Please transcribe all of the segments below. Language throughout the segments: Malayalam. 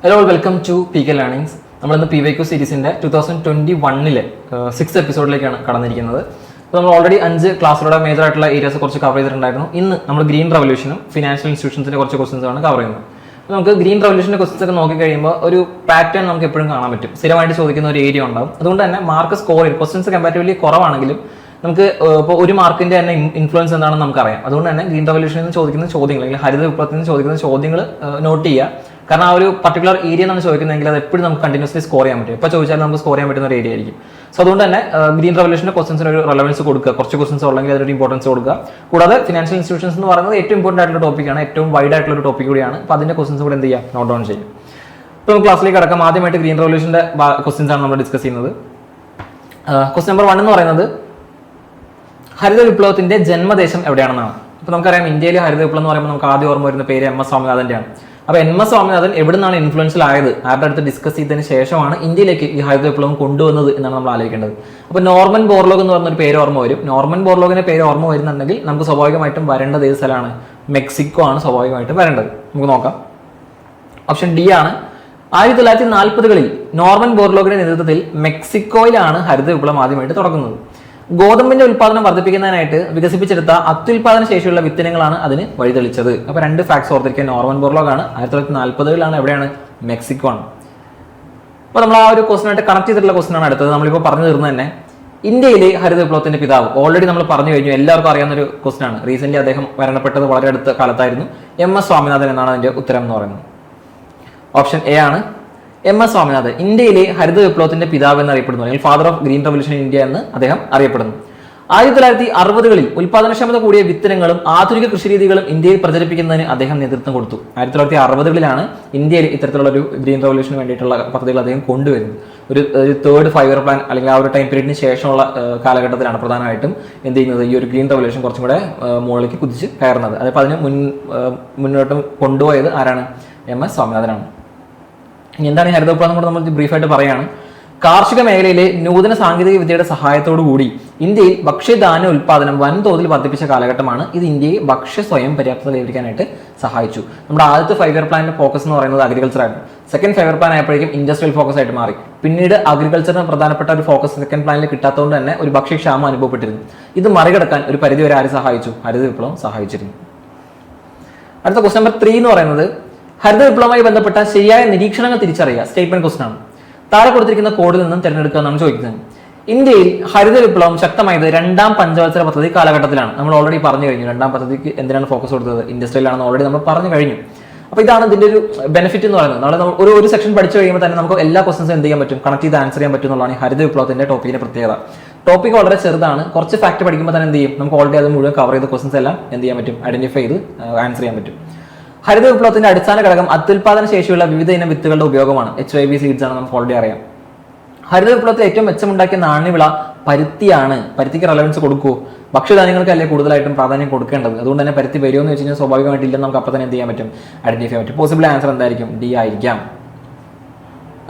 Hello welcome to P K learnings. നമ്മളിന്ന് PYQ സീരീസിൻ്റെ 2021 6th എപ്പിസോഡിലേക്കാണ് കടന്നിരിക്കുന്നത്. അപ്പോൾ നമ്മൾ ഓൾറെഡി 5 ക്ലാസ്സിലൂടെ മേജർ ആയിട്ടുള്ള ഏരിയാസ് കുറച്ച് കവർ ചെയ്തിട്ടുണ്ടായിരുന്നു. ഇന്ന് നമ്മൾ ഗ്രീൻ റവല്യൂഷനും ഫിനാൻഷ്യൽ ഇൻസ്റ്റിറ്റ്യൂഷൻസിൻ്റെ കുറച്ച് ക്വസ്റ്റൻസ് ആണ് കവർ ചെയ്യുന്നത്. അപ്പോൾ നമുക്ക് ഗ്രീൻ റവല്യൂഷൻ്റെ ക്വസ്റ്റൻസ് ഒക്കെ നോക്കി കഴിയുമ്പോൾ ഒരു പാറ്റേൺ നമുക്ക് എപ്പോഴും കാണാൻ പറ്റും. സ്ഥിരമായിട്ട് ചോദിക്കുന്ന ഒരു ഏരിയ ഉണ്ടാവും. അതുകൊണ്ട് തന്നെ മാർക്ക് സ്കോർ ചെയ്യും. ക്വസ്റ്റൻസ് കമ്പാരിറ്റീവ്ലി കുറവാണെങ്കിലും നമുക്ക് ഇപ്പോൾ ഒരു മാർക്കിന്റെ തന്നെ ഇൻഫ്ലുവൻസ് എന്താണെന്ന് നമുക്കറിയാം. അതുകൊണ്ട് തന്നെ ഗ്രീൻ റവല്യൂഷനിൽ നിന്ന് ചോദിക്കുന്ന ചോദ്യങ്ങൾ അല്ലെങ്കിൽ ഹരിത വിപ്ലവത്തിൽ നിന്ന് ചോദിക്കുന്ന ചോദ്യങ്ങൾ നോട്ട് ചെയ്യുക. കാരണം ആ ഒരു പർട്ടിക്കുലർ ഏരിയ എന്നാണ് ചോദിക്കുന്നതെങ്കിൽ അത് എപ്പോഴും നമുക്ക് കണ്ടിന്യൂസ്ലി സ്കോർ ചെയ്യാൻ പറ്റും. ഇപ്പോൾ ചോദിച്ചാൽ നമുക്ക് സ്കോർ ചെയ്യാൻ പറ്റുന്ന ഒരു ഏരിയ ആയിരിക്കും. സോ അതുകൊണ്ട് തന്നെ ഗ്രീൻ റവല്യൂഷൻ്റെ ക്വസ്റ്റൻസിന് ഒരു റെലവൻസ് കൊടുക്കുക, കുറച്ച് ക്വസ്റ്റൻസ് ഉള്ളെങ്കിൽ അതിനൊരു ഇമ്പോർട്ടൻസ് കൊടുക്കുക. കൂടാതെ ഫിനാൻഷ്യൽ ഇൻസ്റ്റിറ്റ്യൂഷൻസ് എന്ന് പറയുന്നത് ഏറ്റവും ഇമ്പോർട്ടൻ്റ് ആയിട്ടുള്ള ടോപ്പിക്കാണ്, ഏറ്റവും വൈഡ് ആയിട്ടുള്ള ഒരു ടോപ്പിക് കൂടിയാണ്. അപ്പോൾ അതിൻ്റെ ക്വസ്റ്റൻസ് കൂടെ എന്ത് ചെയ്യുക, നോട്ട് ഡൗൺ ചെയ്യും. ഇപ്പോൾ നമുക്ക് ക്ലാസ്സിലേക്ക് കിടക്കാം. ആദ്യമായിട്ട് ഗ്രീൻ റവല്യൂഷൻ്റെ ക്വസ്റ്റൻസ് ആണ് നമ്മൾ ഡിസ്കസ് ചെയ്യുന്നത്. ക്വസ്റ്റൻ നമ്പർ 1 എന്ന് പറയുന്നത് ഹരിത വിപ്ലവത്തിന്റെ ജന്മദേശം എവിടെയാണെന്നാണ്. അപ്പോൾ നമുക്കറിയാം ഇന്ത്യയിൽ ഹരിത വിപ്ലവം എന്ന് പറയുമ്പോൾ നമുക്ക് ആദ്യം ഓർമ്മ വരുന്ന പേര് MS സ്വാമിനാഥൻ്റെയാണ്. അപ്പോൾ MS സ്വാമിനാഥൻ എവിടെ നിന്നാണ് ഇൻഫ്ലുവൻഷ്യൽ ആയത്, ആരുടെ അടുത്ത് ഡിസ്കസ് ചെയ്തതിന് ശേഷമാണ് ഇന്ത്യയിലേക്ക് ഈ ഹരിത വിപ്ലവം കൊണ്ടുവന്നത് എന്നാണ് നമ്മൾ ആലോചിക്കേണ്ടത്. അപ്പോൾ നോർമൻ ബോർലോഗ് എന്ന് പറഞ്ഞൊരു പേര് ഓർമ്മ വരും. നോർമൻ ബോർലോഗിന്റെ പേര് ഓർമ്മ വരുന്നുണ്ടെങ്കിൽ നമുക്ക് സ്വാഭാവികമായിട്ടും വരേണ്ടത് ഏത് സ്ഥലമാണ്? മെക്സിക്കോ ആണ് സ്വാഭാവികമായിട്ടും വരേണ്ടത്. നമുക്ക് നോക്കാം. ഓപ്ഷൻ ഡി ആണ്. 1940-കളിൽ നോർമൻ ബോർലോഗിന്റെ നേതൃത്വത്തിൽ മെക്സിക്കോയിലാണ് ഹരിത വിപ്ലവം ആദ്യമായിട്ട് തുടങ്ങുന്നത്. ഗോതമ്പിന്റെ ഉൽപ്പാദനം വർദ്ധിപ്പിക്കുന്നതിനായിട്ട് വികസിപ്പിച്ചെടുത്ത അത്യുൽപാദന ശേഷിയുള്ള വിത്തിനങ്ങളാണ് അതിന് വഴിതെളിച്ചത്. അപ്പോൾ 2 ഫാക്ട്സ് ഓർത്തിരിക്കുക. നോർമൻ ബോർലോഗ് ആണ്. 1940-കളിലാണ്. എവിടെയാണ്? മെക്സിക്കോ ആണ്. അപ്പോൾ നമ്മൾ ആ ഒരു ക്വസ്റ്റനായിട്ട് കണക്ട് ചെയ്തിട്ടുള്ള ക്വസ്റ്റൻ ആണ് അടുത്തത്. നമ്മളിപ്പോൾ പറഞ്ഞു തീർന്നത് തന്നെ ഇന്ത്യയിലെ ഹരിത വിപ്ലവത്തിന്റെ പിതാവ് ഓൾറെഡി നമ്മൾ പറഞ്ഞു കഴിഞ്ഞു, എല്ലാവർക്കും അറിയാവുന്ന ഒരു ക്വസ്റ്റൻ ആണ്. റീസെന്റ് അദ്ദേഹം മരണപ്പെട്ടത് വളരെ അടുത്ത കാലത്തായിരുന്നു. MS സ്വാമിനാഥൻ എന്നാണ് അതിന്റെ ഉത്തരം എന്ന് പറയുന്നത്. ഓപ്ഷൻ എ ആണ്. MS സ്വാമിനാഥൻ ഇന്ത്യയിലെ ഹരിത വിപ്ലവത്തിന്റെ പിതാവ് എന്നറിയപ്പെടുന്നു, അല്ലെങ്കിൽ father of green revolution in India എന്ന് അദ്ദേഹം അറിയപ്പെടുന്നു. 1960-കളിൽ ഉൽപാദനക്ഷമത കൂടിയ വിത്തനങ്ങളും ആധുനിക കൃഷിരീതികളും ഇന്ത്യയിൽ പ്രചരിപ്പിക്കുന്നതിന് അദ്ദേഹം നേതൃത്വം കൊടുത്തു. 1960-കളിലാണ് ഇന്ത്യയിൽ ഇത്തരത്തിലുള്ള ഒരു ഗ്രീൻ റവല്യൂഷന് വേണ്ടിയിട്ടുള്ള പദ്ധതികൾ അദ്ദേഹം കൊണ്ടുവരുന്നത്. ഒരു 3rd 5-year പ്ലാൻ അല്ലെങ്കിൽ ആ ഒരു ടൈം പീരീഡിന് ശേഷമുള്ള കാലഘട്ടത്തിലാണ് പ്രധാനമായിട്ടും എന്ത് ചെയ്യുന്നത്, ഈ ഒരു ഗ്രീൻ റവല്യൂഷൻ കുറച്ചും കൂടെ മുകളിലേക്ക് കുതിച്ച് കയറുന്നത്. അതിപ്പോൾ അതിന് മുന്നോട്ട് കൊണ്ടുപോയത് ആരാണ്? MS സ്വാമിനാഥനാണ്. ഇനി എന്താണ് ഈ ഹരിത വിപ്ലവം കൂടെ നമ്മൾ ബ്രീഫായിട്ട് പറയുകയാണ്. കാർഷിക മേഖലയിലെ നൂതന സാങ്കേതിക വിദ്യയുടെ സഹായത്തോടു കൂടി ഇന്ത്യയിൽ ഭക്ഷ്യധാന്യ ഉൽപ്പാദനം വൻതോതിൽ വർദ്ധിപ്പിച്ച കാലഘട്ടമാണ്. ഇത് ഇന്ത്യയെ ഭക്ഷ്യ സ്വയം പര്യാപ്തത കൈവരിക്കാനായിട്ട് സഹായിച്ചു. നമ്മുടെ ആദ്യത്തെ 5-year പ്ലാനിന്റെ ഫോക്കസ് എന്ന് പറയുന്നത് അഗ്രികൾച്ചർ ആയിരുന്നു. സെക്കൻഡ് 5-year പ്ലാൻ ആയപ്പോഴേക്കും ഇൻഡസ്ട്രിയൽ ഫോക്കസ് ആയിട്ട് മാറി. പിന്നീട് അഗ്രികൾച്ചറിന് പ്രധാനപ്പെട്ട ഒരു ഫോക്കസ് സെക്കൻഡ് പ്ലാനിൽ കിട്ടാത്തതുകൊണ്ട് തന്നെ ഒരു ഭക്ഷ്യക്ഷാമം അനുഭവപ്പെട്ടിരുന്നു. ഇത് മറികടക്കാൻ ഒരു പരിധിവരെ ആര് സഹായിച്ചു? ഹരിത വിപ്ലവം സഹായിച്ചിരുന്നു. അടുത്ത ക്വസ്റ്റൻ നമ്പർ 3 എന്ന് പറയുന്നത് ഹരിത വിപ്ലവവുമായി ബന്ധപ്പെട്ട ശരിയായ നിരീക്ഷണങ്ങൾ തിരിച്ചറിയുക. സ്റ്റേറ്റ്മെന്റ് ക്വസ്റ്റൻ ആണ്. താഴെ കൊടുത്തിരിക്കുന്ന കോഡിൽ നിന്നും തിരഞ്ഞെടുക്കുക എന്നാണ് ചോദിക്കുന്നത്. ഇന്ത്യയിൽ ഹരിത വിപ്ലവം ശക്തമായത് 2ാം പഞ്ചവത്സര പദ്ധതി കാലഘട്ടത്തിലാണ്. നമ്മൾ ഓൾറെഡി പറഞ്ഞു കഴിഞ്ഞു 2ാം പദ്ധതിക്ക് എന്തിനാണ് ഫോക്കസ് കൊടുത്തത്, ഇൻഡസ്ട്രിയിലാണെന്ന് ഓൾറെഡി നമ്മൾ പറഞ്ഞു കഴിഞ്ഞു. അപ്പോൾ ഇതാണ് ഇതിന്റെ ഒരു ബെനിഫിറ്റ് എന്ന് പറയുന്നത്. നമ്മൾ ഒരു സെക്ഷൻ പഠിച്ചു കഴിയുമ്പോൾ തന്നെ നമുക്ക് എല്ലാ ക്വസ്റ്റൻസും എന്ത് ചെയ്യാൻ പറ്റും, കണക്ട് ചെയ്ത് ആൻസർ ചെയ്യാൻ പറ്റും എന്നുള്ളതാണ് ഈ ഹരിത വിപ്ലവത്തിന്റെ ടോപ്പിക്കിന്റെ പ്രത്യേകത. ടോപ്പിക് വളരെ ചെറുതാണ്. കുറച്ച് ഫാക്ട് പഠിക്കുമ്പോൾ തന്നെ എന്ത് ചെയ്യും, നമുക്ക് ഓൾറെഡി അത് മുഴുവൻ കവർ ചെയ്ത ക്വസ്റ്റൻസ് എല്ലാം എന്ത് ചെയ്യാൻ പറ്റും, ഐഡന്റിഫൈ ചെയ്ത് ആൻസർ ചെയ്യാൻ പറ്റും. ഹരിത വിപ്ലവത്തിന്റെ അടിസ്ഥാന ഘടകം അത്യുൽപാദന ശേഷിയുള്ള വിവിധ ഇനം വിത്തുകളുടെ ഉപയോഗമാണ്. HYV സീഡ്സ് ആണ്, നമുക്ക് ഓൾറെഡി അറിയാം. ഹരിത വിപ്ലവത്തിൽ ഏറ്റവും മെച്ചമുണ്ടാക്കിയ നാണ്യവിള പരുത്തിയാണ്. പരുത്തിക്ക് റെലവൻസ് കൊടുക്കൂ. ഭക്ഷ്യധാന്യങ്ങൾക്കല്ലേ കൂടുതലായിട്ടും പ്രാധാന്യം കൊടുക്കേണ്ടത്. അതുകൊണ്ട് തന്നെ പരുത്തി വരുമോ എന്ന് വെച്ച് കഴിഞ്ഞാൽ സ്വാഭാവികമായിട്ടില്ലെന്ന് നമുക്ക് അപ്പം തന്നെ എന്ത് ചെയ്യാൻ പറ്റും, ഐഡന്റിഫൈ ചെയ്യാൻ പറ്റും. പോസിബിൾ ആൻസർ എന്തായിരിക്കും? ഡി ആയിരിക്കാം.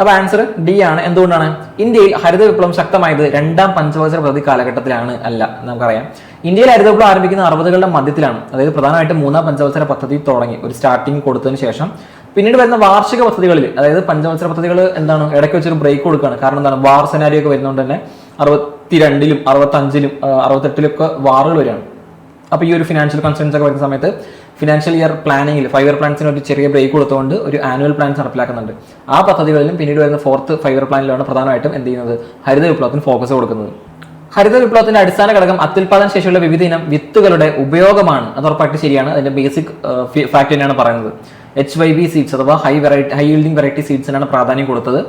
അപ്പോൾ ആൻസർ ഡി ആണ്. എന്തുകൊണ്ടാണ്? ഇന്ത്യയിൽ ഹരിത വിപ്ലവം ശക്തമായത് 2ാം പഞ്ചവത്സര പദ്ധതി കാലഘട്ടത്തിലാണ്. അല്ല, നമുക്കറിയാം ഇന്ത്യയിൽ ഹരിത വിപ്ലവം ആരംഭിക്കുന്ന 60-കളുടെ മധ്യത്തിലാണ്. അതായത് പ്രധാനമായിട്ടും 3ാം പഞ്ചവത്സര പദ്ധതി തുടങ്ങി ഒരു സ്റ്റാർട്ടിങ് കൊടുത്തതിന് ശേഷം പിന്നീട് വരുന്ന വാർഷിക പദ്ധതികളിൽ, അതായത് പഞ്ചവത്സര പദ്ധതികൾ എന്താണ്, ഇടയ്ക്ക് വെച്ചൊരു ബ്രേക്ക് കൊടുക്കുകയാണ്. കാരണം എന്താണ്, വാർ സെനാരിയോ ഒക്കെ വരുന്നതുകൊണ്ട് തന്നെ 62-ലും 65-ലും 68-ലും ഒക്കെ വാറുകൾ വരികയാണ്. അപ്പോൾ ഈ ഒരു ഫിനാൻഷ്യൽ കൺസേൺസ് ഒക്കെ വരുന്ന സമയത്ത് ഫിനാൻഷ്യൽ ഇയർ പ്ലാനിങ്ങിൽ 5-year പ്ലാൻസിന് ഒരു ചെറിയ ബ്രേക്ക് കൊടുത്തുകൊണ്ട് ഒരു ആനുവൽ പ്ലാൻസ് നടപ്പിലാക്കുന്നുണ്ട്. ആ പദ്ധതികളിലും പിന്നീട് വരുന്ന 4th 5-year പ്ലാനിലാണ് പ്രധാനമായിട്ടും എന്ത് ചെയ്യുന്നത്, ഹരിത വിപ്ലവത്തിന് ഫോക്കസ് കൊടുക്കുന്നത്. ഹരിത വിപ്ലവത്തിന്റെ അടിസ്ഥാന ഘടകം അത്യുൽപാദന ശേഷിയുള്ള വിവിധ ഇനം വിത്തുകളുടെ ഉപയോഗമാണ്. അത് ഉറപ്പായിട്ട് ശരിയാണ്. അതിന്റെ ബേസിക് ഫാക്ട് തന്നെയാണ് പറയുന്നത്. HYV സീഡ്സ് അഥവാ ഹൈ യീൽഡിംഗ് വെറൈറ്റി സീഡ്സിനാണ് പ്രാധാന്യം കൊടുത്തത്.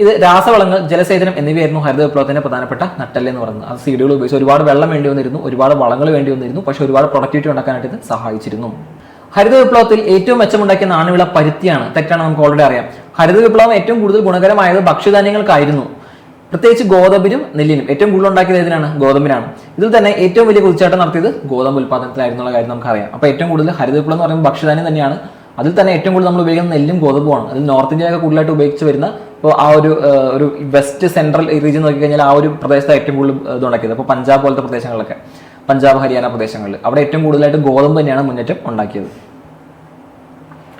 ഇത് രാസവളങ്ങൾ, ജലസേചനം എന്നിവയായിരുന്നു ഹരിത വിപ്ലവത്തിന്റെ പ്രധാനപ്പെട്ട നട്ടെല്ല് എന്ന് പറയുന്നത്. അത് സീഡുകൾ ഉപയോഗിച്ച് ഒരുപാട് വെള്ളം വേണ്ടി വന്നിരുന്നു, ഒരുപാട് വളങ്ങൾ വേണ്ടി വന്നിരുന്നു, പക്ഷേ ഒരുപാട് പ്രൊഡക്ടിവിറ്റി ഉണ്ടാക്കാനായിട്ട് ഇത് സഹായിച്ചിരുന്നു. ഹരിത വിപ്ലവത്തിൽ ഏറ്റവും മെച്ചമുണ്ടാക്കിയ നാണ്യവിള പരുത്തിയാണ്. തെറ്റാണ്, നമുക്ക് ഓൾറെഡി അറിയാം. ഹരിത വിപ്ലവം ഏറ്റവും കൂടുതൽ ഗുണകരമായത് ഭക്ഷ്യധാന്യങ്ങൾക്കായിരുന്നു. പ്രത്യേകിച്ച് ഗോതമ്പിനും നെല്ലിനും ഏറ്റവും കൂടുതൽ ഉണ്ടാക്കിയത് ഏതിനാണ്? ഗോതമ്പിനാണ്. ഇതിൽ തന്നെ ഏറ്റവും വലിയ കുതിച്ചാട്ടം നടത്തിയത് ഗോതമ്പ് ഉൽപ്പാദനത്തിലായിരുന്നുള്ള കാര്യം നമുക്കറിയാം. അപ്പോൾ ഏറ്റവും കൂടുതൽ ഹരിത വിപ്ലവം എന്ന് പറയുമ്പോൾ ഭക്ഷ്യധാന്യം തന്നെയാണ്. അതിൽ തന്നെ ഏറ്റവും കൂടുതൽ നമ്മൾ ഉപയോഗിക്കുന്ന നെല്ലും ഗോതമ്പുമാണ്. അതിൽ നോർത്ത് ഇന്ത്യയിലൊക്കെ കൂടുതലായിട്ട് ഉപയോഗിച്ച് വരുന്ന, ഇപ്പോൾ ആ ഒരു വെസ്റ്റ് സെൻട്രൽ റീജിയൻ നോക്കിക്കഴിഞ്ഞാൽ ആ ഒരു പ്രദേശത്ത് ഏറ്റവും കൂടുതൽ ഇതുണ്ടാക്കിയത്. അപ്പോൾ പഞ്ചാബ് പോലത്തെ പ്രദേശങ്ങളിലൊക്കെ, പഞ്ചാബ് ഹരിയാന പ്രദേശങ്ങളിൽ അവിടെ ഏറ്റവും കൂടുതലായിട്ട് ഗോതമ്പ് തന്നെയാണ് മുന്നേറ്റം ഉണ്ടാക്കിയത്.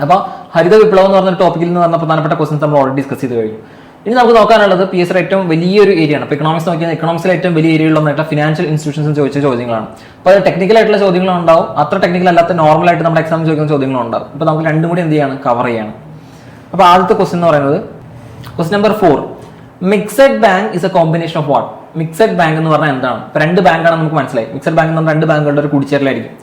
അപ്പോൾ ഹരിത വിപ്ലവം എന്ന് പറഞ്ഞ ടോപ്പിക്കിൽ നിന്ന് പറഞ്ഞ പ്രധാനപ്പെട്ട ക്വസ്റ്റൻസ് നമ്മൾ ഓൾറെഡി ഡിസ്കസ് ചെയ്ത് കഴിഞ്ഞു. ഇനി നമുക്ക് നോക്കാനുള്ളത് പി എസ് ഏറ്റവും വലിയൊരു ഏരിയ ആണ്. അപ്പോൾ എക്കണോമിക്സ് നോക്കിയാൽ എക്കണോമിക്സിലെ ഏറ്റവും വലിയ ഏരിയകളൊന്നായിട്ട് ഫിനാൻഷ്യൽ ഇൻസ്റ്റിറ്റ്യൂഷൻസ് ചോദിച്ച ചോദ്യങ്ങളാണ്. അപ്പോൾ അത് ടെക്നിക്കൽ ആയിട്ടുള്ള ചോദ്യങ്ങളുണ്ടാവും, അത്ര ടെക്നിക്കൽ അല്ലാത്ത നോർമൽ ആയിട്ട് നമ്മുടെ എക്സാം ചോദിക്കുന്ന ചോദ്യങ്ങളുണ്ടാവും. അപ്പോൾ നമുക്ക് രണ്ടും കൂടി എന്ത് ചെയ്യാണ്, കവർ ചെയ്യാണ്. അപ്പോൾ ആദ്യത്തെ ക്വസ്റ്റൻ എന്ന് പറയുന്നത് question number 4, mixed bank is A combination of what? Mixed bank എന്ന് പറഞ്ഞാൽ എന്താണ്? ഇപ്പോൾ രണ്ട് ബാങ്കാണ് നമുക്ക് മനസ്സിലായി. മിക്സഡ് ബാങ്ക് എന്ന് പറഞ്ഞാൽ രണ്ട് ബാങ്കുകളുടെ ഒരു കൂടിച്ചേരലായിരിക്കും.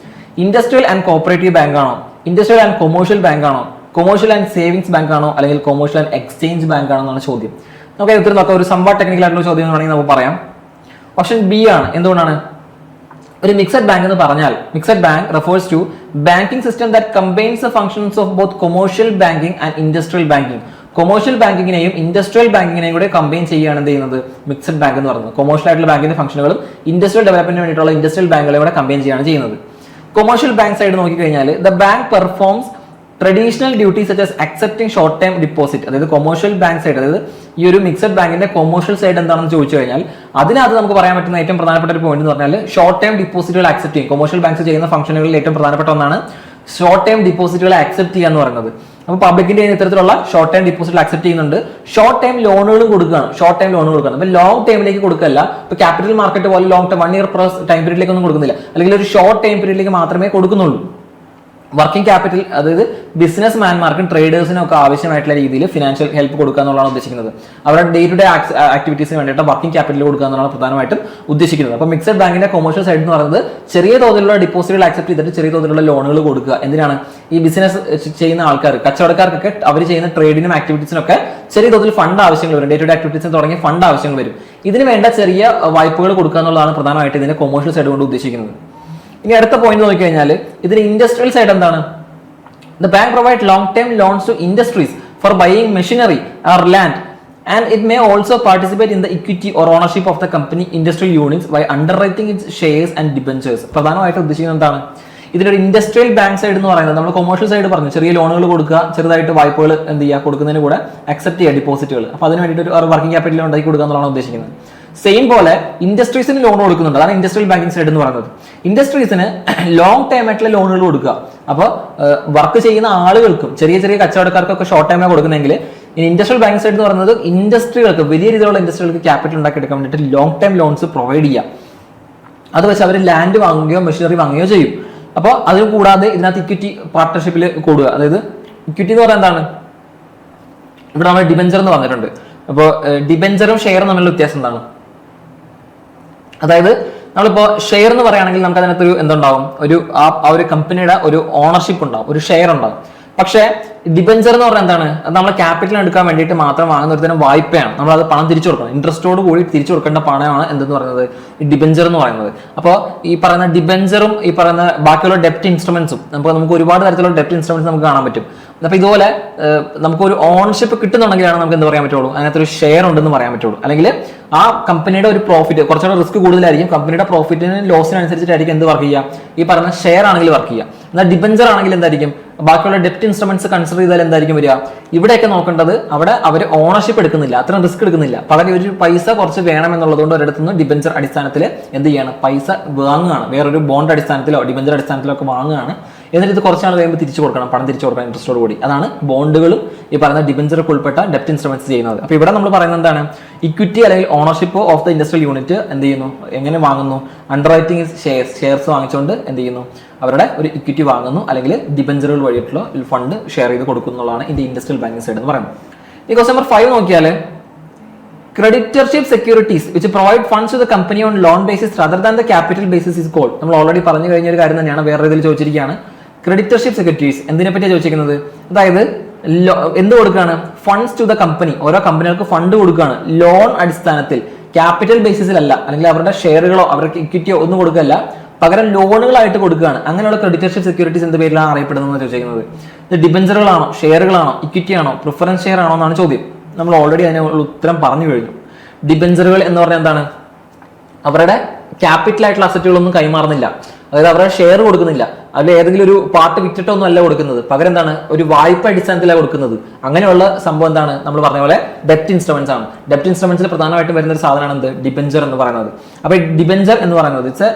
ഇൻഡസ്ട്രിയൽ ആൻഡ് കോപ്പറേറ്റീവ് ബാങ്ക് ആണോ, ഇൻഡസ്ട്രിയൽ ആൻഡ് കൊമേഴ്ഷ്യൽ ബാങ്ക് ആണോ, കൊമേഴ്ഷ്യൽ ആൻഡ് സേവിങ്സ് ബാങ്ക് ആണോ, അല്ലെങ്കിൽ കൊമേഴ്ഷ്യൽ ആൻഡ് എക്സ്ചേഞ്ച് ബാങ്ക് ആണോ എന്നാണ് ചോദ്യം. നമുക്ക് ഉത്തരം നോക്കാം. ഒരു സംവാദ ടെക്നിക്കൽ ആയിട്ടുള്ള ചോദ്യം എന്ന് വേണമെങ്കിൽ നമുക്ക് പറയാം. ഓപ്ഷൻ ബി ആണ്. എന്തുകൊണ്ടാണ്? ഒരു മിക്സഡ് ബാങ്ക് എന്ന് പറഞ്ഞാൽ mixed bank refers to banking system that combines the functions of both commercial banking and industrial banking. Commercial ബാങ്കിങ്ങിനെയും ഇൻഡസ്ട്രിയൽ ബാങ്കിങ്ങിനെയും കൂടെ കമ്പൈൻ ചെയ്യുകയാണ് എന്ത് ചെയ്യുന്നത്, മിക്സഡ് ബാങ്ക് എന്ന് പറയുന്നത്. കൊമേഴ്ഷ്യൽ ആയിട്ടുള്ള ബാങ്കിന്റെ ഫംഗ്ഷനുകളും ഇൻഡസ്ട്രിയൽ ഡെവലപ്മെന്റിന് വേണ്ടിയിട്ടുള്ള ഇൻഡസ്ട്രിയൽ ബാങ്കുകളെ കൂടെ കമ്പൈൻ ചെയ്യുകയാണ് ചെയ്യുന്നത്. കൊമേഴ്ഷ്യൽ ബാങ്ക് സൈഡ് നോക്കിക്കഴിഞ്ഞാൽ the bank performs traditional duties such as accepting short time deposit. അതായത് കൊമേഴ്ഷ്യൽ ബാങ്ക് സൈഡ്, അതായത് ഈ ഒരു മിക്സഡ് ബാങ്കിന്റെ കൊമേഴ്ഷ്യൽ സൈഡ് എന്താണെന്ന് ചോദിച്ചു കഴിഞ്ഞാൽ അതിനകത്ത് നമുക്ക് പറയാൻ പറ്റുന്ന ഏറ്റവും പ്രധാനപ്പെട്ട ഒരു പോയിന്റ് എന്ന് പറഞ്ഞാൽ ഷോർട്ട് ടൈം ഡിപ്പോസിറ്റുകൾ അക്സെപ്റ്റ് ചെയ്യും. കൊമേഴ്ഷ്യൽ ബാങ്ക്സ് ചെയ്യുന്ന ഫംഗ്ഷനുകളിൽ ഏറ്റവും പ്രധാനപ്പെട്ട ഒന്നാണ് ഷോർട്ട് ടൈം ഡിപ്പോസിറ്റുകളെ അക്സെപ്റ്റ് ചെയ്യുക എന്ന് പറയുന്നത്. അപ്പോൾ പബ്ലിക്കിന്റെ ഇത്തരത്തിലുള്ള ഷോർട്ട് ടൈം ഡിപ്പോസിറ്റ് അക്സെപ്റ്റ് ചെയ്യുന്നുണ്ട്. ഷോർട്ട് ടൈം ലോണുകളും കൊടുക്കുകയാണ്. ഷോർട്ട് ടൈം ലോൺ കൊടുക്കുകയാണ്. അപ്പോൾ ലോങ് ടൈമിലേക്ക് കൊടുക്കല്ല. ഇപ്പോൾ ക്യാപിറ്റൽ മാർക്കറ്റ് പോലെ long time 1 year plus time പീരീഡിലേക്ക് ഒന്നും കൊടുക്കുന്നില്ല, അല്ലെങ്കിൽ ഒരു ഷോർട്ട് ടൈം പീരീഡിലേക്ക് മാത്രമേ കൊടുക്കുന്നുള്ളൂ. വർക്കിംഗ് ക്യാപിറ്റൽ, അതായത് ബിസിനസ് മാൻമാർക്കും ട്രേഡേഴ്സിനും ഒക്കെ ആവശ്യമായിട്ടുള്ള രീതിയിൽ ഫിനാൻഷ്യൽ ഹെൽപ്പ് കൊടുക്കുക എന്നുള്ളതാണ് ഉദ്ദേശിക്കുന്നത്. അവരുടെ ഡേ ടു ഡേ ആക്ടിവിറ്റീസിന് വേണ്ടിയിട്ട് വർക്കിംഗ് ക്യാപിറ്റൽ കൊടുക്കുക എന്നുള്ളതാണ് പ്രധാനമായിട്ടും ഉദ്ദേശിക്കുന്നത്. അപ്പോൾ മിക്സഡ് ബാങ്കിന്റെ കൊമേഴ്ഷ്യൽ സൈഡ് എന്ന് പറയുന്നത് ചെറിയ തോതിലുള്ള ഡിപ്പോസിറ്റുകൾ ആക്സെപ്റ്റ് ചെയ്തിട്ട് ചെറിയ തോതിലുള്ള ലോണുകൾ കൊടുക്കുക. എന്തിനാണ്? ഈ ബിസിനസ് ചെയ്യുന്ന ആൾക്കാർ, കച്ചവടക്കാർക്കൊക്കെ അവർ ചെയ്യുന്ന ട്രേഡിനും ആക്ടിവിറ്റീസിനൊക്കെ ചെറിയ തോതിൽ ഫണ്ട് ആവശ്യങ്ങൾ വരും. ഡേ ടു ഡേ ആക്ടിവിറ്റീസിന് തുടങ്ങിയ ഫണ്ട് ആവശ്യങ്ങൾ വരും. ഇതിന് വേണ്ട ചെറിയ വായ്പകൾ കൊടുക്കുക എന്നുള്ളതാണ് പ്രധാനമായിട്ട് ഇതിന്റെ കൊമേഴ്ഷ്യൽ സൈഡ് കൊണ്ട് ഉദ്ദേശിക്കുന്നത്. ഇനി അടുത്ത പോയിന്റ് നോക്കിക്കഴിഞ്ഞാൽ ഇതിന് ഇൻഡസ്ട്രിയൽ സൈഡ് എന്താണ്? The bank provide long time loans to industries for buying machinery or land and it may also participate in the equity or ownership of the company industrial units by underwriting its shares and debentures. പ്രധാനമായിട്ട് ഉദ്ദേശിക്കുന്നത് എന്താണ്? ഇതിനൊരു ഇൻഡസ്ട്രിയൽ ബാങ്ക് സൈഡ് എന്ന് പറയുന്നത് നമ്മൾ കൊമേഴ്ഷ്യൽ സൈഡ് പറഞ്ഞു, ചെറിയ ലോണുകൾ കൊടുക്കുക, ചെറുതായിട്ട് വായ്പകൾ എന്ത് ചെയ്യുക, കൊടുക്കുന്നതിന് കൂടെ അക്സെപ്റ്റ് ചെയ്യുക ഡിപ്പോസിറ്റുകൾ. അപ്പോൾ അതിന് വേണ്ടിയിട്ട് ഒരു വർക്കിംഗ് ക്യാപിറ്റൽ ഉണ്ടാക്കി കൊടുക്കുക എന്നുള്ളതാണ് ഉദ്ദേശിക്കുന്നത്. സെയിം പോലെ ഇൻഡസ്ട്രീസിന് ലോൺ കൊടുക്കുന്നുണ്ട്. അതാണ് ഇൻഡസ്ട്രിയൽ ബാങ്കിങ് സൈഡ് എന്ന് പറയുന്നത്. ഇൻഡസ്ട്രീസിന് ലോങ് ടൈം ആയിട്ടുള്ള ലോണുകൾ കൊടുക്കുക. അപ്പോൾ വർക്ക് ചെയ്യുന്ന ആളുകൾക്കും ചെറിയ ചെറിയ കച്ചവടക്കാർക്കൊക്കെ ഷോർട്ട് ടൈമാണ് കൊടുക്കുന്നെങ്കിൽ ഇൻഡസ്ട്രിയൽ ബാങ്ക് സൈഡ് എന്ന് പറയുന്നത് ഇൻഡസ്ട്രികൾക്ക്, വലിയ രീതിയിലുള്ള ഇൻഡസ്ട്രികൾക്ക് ക്യാപിറ്റൽ ഉണ്ടാക്കിയെടുക്കാൻ വേണ്ടിയിട്ട് ലോങ് ടൈം ലോൺസ് പ്രൊവൈഡ് ചെയ്യുക. അത് വെച്ച് അവർ ലാൻഡ് വാങ്ങുകയോ മെഷീനറി വാങ്ങുകയോ ചെയ്യും. അപ്പോൾ അതിന് കൂടാതെ ഇതിനകത്ത് ഇക്വിറ്റി പാർട്ട്ണർഷിപ്പിൽ കൂടുക. അതായത് ഇക്വിറ്റി എന്ന് പറയുന്നത് എന്താണ്? ഇവിടെ നമ്മൾ ഡിബെഞ്ചർ എന്ന് പറഞ്ഞിട്ടുണ്ട്. അപ്പോൾ ഡിബെഞ്ചറും ഷെയറും തമ്മിലുള്ള വ്യത്യാസം എന്താണ്? അതായത് നമ്മളിപ്പോൾ ഷെയർ എന്ന് പറയുകയാണെങ്കിൽ നമുക്ക് അതിനകത്തൊരു എന്തുണ്ടാവും, ആ ഒരു കമ്പനിയുടെ ഒരു ഓണർഷിപ്പ് ഉണ്ടാവും, ഒരു ഷെയർ ഉണ്ടാവും. പക്ഷേ ഡിബെഞ്ചർ എന്ന് പറഞ്ഞാൽ എന്താണ്? അത് നമ്മൾ ക്യാപിറ്റൽ എടുക്കാൻ വേണ്ടിയിട്ട് മാത്രം വാങ്ങുന്ന ഒരു തരം വായ്പയാണ്. നമ്മൾ അത് പണം തിരിച്ചു കൊടുക്കണം. ഇൻട്രസ്റ്റോട് കൂടി തിരിച്ചു കൊടുക്കേണ്ട പണമാണ് എന്തെന്ന് പറയുന്നത്, ഡിബെഞ്ചർ എന്ന് പറയുന്നത്. അപ്പോൾ ഈ പറയുന്ന ഡിബെഞ്ചറും ഈ പറയുന്ന ബാക്കിയുള്ള ഡെപ്റ്റ് ഇൻസ്ട്രുമെന്റ്സും നമുക്ക് ഒരുപാട് തരത്തിലുള്ള ഡെപ്റ്റ് ഇൻസ്ട്രുമെന്റ്സ് നമുക്ക് കാണാൻ പറ്റും. അപ്പോൾ ഇതുപോലെ നമുക്കൊരു ഓണർഷിപ്പ് കിട്ടുന്നുണ്ടെങ്കിലാണ് നമുക്ക് എന്ത് പറയാൻ പറ്റുള്ളൂ, അതിനകത്തൊരു ഷെയർ ഉണ്ടെന്ന് പറയാൻ പറ്റുള്ളൂ. അല്ലെങ്കിൽ ആ കമ്പനിയുടെ ഒരു പ്രോഫിറ്റ്, കുറച്ചുകൂടെ റിസ്ക് കൂടുതലായിരിക്കും, കമ്പനിയുടെ പ്രോഫിറ്റിന് ലോസിനനുസരിച്ചിട്ടായിരിക്കും എന്ത് വർക്ക് ചെയ്യുക, ഈ പറയുന്ന ഷെയർ ആണെങ്കിൽ വർക്ക് ചെയ്യുക. എന്നാൽ ഡിബെഞ്ചർ ആണെങ്കിൽ എന്തായിരിക്കും, ബാക്കിയുള്ള ഡെപ്റ്റ് ഇൻസ്ട്രുമെന്റ്സ് കൺസിഡർ ചെയ്താൽ എന്തായിരിക്കും വരിക, ഇവിടെയൊക്കെ നോക്കേണ്ടത് അവിടെ അവർ ഓണർഷിപ്പ് എടുക്കുന്നില്ല, അത്രയും റിസ്ക് എടുക്കുന്നില്ല. പകരം ഒരു പൈസ കുറച്ച് വേണമെന്നുള്ളതുകൊണ്ട് ഒരിടത്തു നിന്ന് ഡിബെഞ്ചർ അടിസ്ഥാനത്തിൽ എന്ത് ചെയ്യാണ്, പൈസ വാങ്ങുകയാണ്, വേറൊരു ബോണ്ട് അടിസ്ഥാനത്തിലോ ഡിബെഞ്ചർ അടിസ്ഥാനത്തിലോ ഒക്കെ വാങ്ങുകയാണ്. എന്നിട്ട് ഇത് കുറച്ച് നാൾ കഴിയുമ്പോൾ തിരിച്ചു കൊടുക്കണം, പണം തിരിച്ചു കൊടുക്കണം ഇൻട്രസ്റ്റോട് കൂടി. അതാണ് ബോണ്ടുകളും ഈ പറയുന്ന ഡിബെഞ്ചർക്ക് ഉൾപ്പെട്ട ഡെപ്റ്റ് ഇൻസ്ട്രുമെന്റ്സ് ചെയ്യുന്നത്. അപ്പോൾ ഇവിടെ നമ്മൾ പറയുന്നത് എന്താണ്, ഇക്വിറ്റി അല്ലെങ്കിൽ ownership of the industrial unit എന്ത് ചെയ്യുന്നു, എങ്ങനെ വാങ്ങുന്നു, അണ്ടർറൈറ്റിംഗ് ഷെയർസ് വാങ്ങിച്ചുകൊണ്ട് എന്ത് ചെയ്യുന്നു, അവരുടെ ഒരു ഇക്വിറ്റി വാങ്ങുന്നു, അല്ലെങ്കിൽ ഡിബെഞ്ചറുകൾ വഴിയിട്ടുള്ള ഫണ്ട് ഷെയർ ചെയ്ത് കൊടുക്കുന്നതാണ് ഇതിന്റെ ഇൻഡസ്ട്രിയൽ ബാങ്കിങ് സൈഡ് എന്ന് പറയുന്നത്. ഈ ക്വസ്റ്റ്യൻ നമ്പർ 5 നോക്കിയാൽ, creditorship securities which provide funds to the company on loan basis rather than the capital basis is called. നമ്മൾ ഓൾറെഡി പറഞ്ഞു കഴിഞ്ഞ ഒരു കാര്യം തന്നെയാണ്, വേറെ ഇതിൽ ചോദിച്ചിരിക്കുകയാണ്. ക്രെഡിറ്റർഷിപ്പ് സെക്യൂരിറ്റീസ് എന്തിനെ പറ്റിയാണ് ചോദിച്ചിരിക്കുന്നത്, അതായത് എന്ത് കൊടുക്കുകയാണ്, ഫണ്ട്സ് ടു ദ കമ്പനി, ഓരോ കമ്പനികൾക്ക് ഫണ്ട് കൊടുക്കുകയാണ് ലോൺ അടിസ്ഥാനത്തിൽ, ക്യാപിറ്റൽ ബേസിസിലല്ല, അല്ലെങ്കിൽ അവരുടെ ഷെയറുകളോ അവർക്ക് ഇക്വിറ്റിയോ ഒന്നും കൊടുക്കുകയല്ല, പകരം ലോണുകളായിട്ട് കൊടുക്കുകയാണ്. അങ്ങനെയുള്ള ക്രെഡിറ്റർഷിപ്പ് സെക്യൂരിറ്റീസ് എന്ത് പേരിലാണ് അറിയപ്പെടുന്നത് ചോദിച്ചിരിക്കുന്നത്. ഇത് ഡിബെഞ്ചറുകളാണോ, ഷെയറുകളാണോ, ഇക്വിറ്റി ആണോ, പ്രിഫറൻസ് ഷെയർ ആണോ എന്നാണ് ചോദ്യം. നമ്മൾ ഓൾറെഡി അതിനുള്ള ഉത്തരം പറഞ്ഞു കഴിഞ്ഞു. ഡിബെഞ്ചറുകൾ എന്ന് പറഞ്ഞാൽ എന്താണ്, അവരുടെ ക്യാപിറ്റൽ ആയിട്ടുള്ള അസറ്റുകളൊന്നും കൈമാറുന്നില്ല, അതായത് അവരുടെ ഷെയർ കൊടുക്കുന്നില്ല, അതിൽ ഏതെങ്കിലും ഒരു പാർട്ട് വിറ്റിട്ടൊന്നും അല്ല കൊടുക്കുന്നത്, പകരം എന്താണ് ഒരു വായ്പ അടിസ്ഥാനത്തിലാണ് കൊടുക്കുന്നത്. അങ്ങനെയുള്ള സംഭവം എന്താണ് നമ്മൾ പറഞ്ഞ പോലെ ഡെപ്റ്റ് ഇൻസ്ട്രുമെന്റ്സ് ആണ്. ഡെപ്റ്റ് ഇൻസ്ട്രുമെന്റ്സിൽ പ്രധാനമായിട്ടും വരുന്ന ഒരു സാധനമാണ് എന്ത്, ഡിബഞ്ചർ എന്ന് പറയുന്നത്. അപ്പോൾ ഡിബഞ്ചർ എന്ന് പറയുന്നത് ഇറ്റ്സ്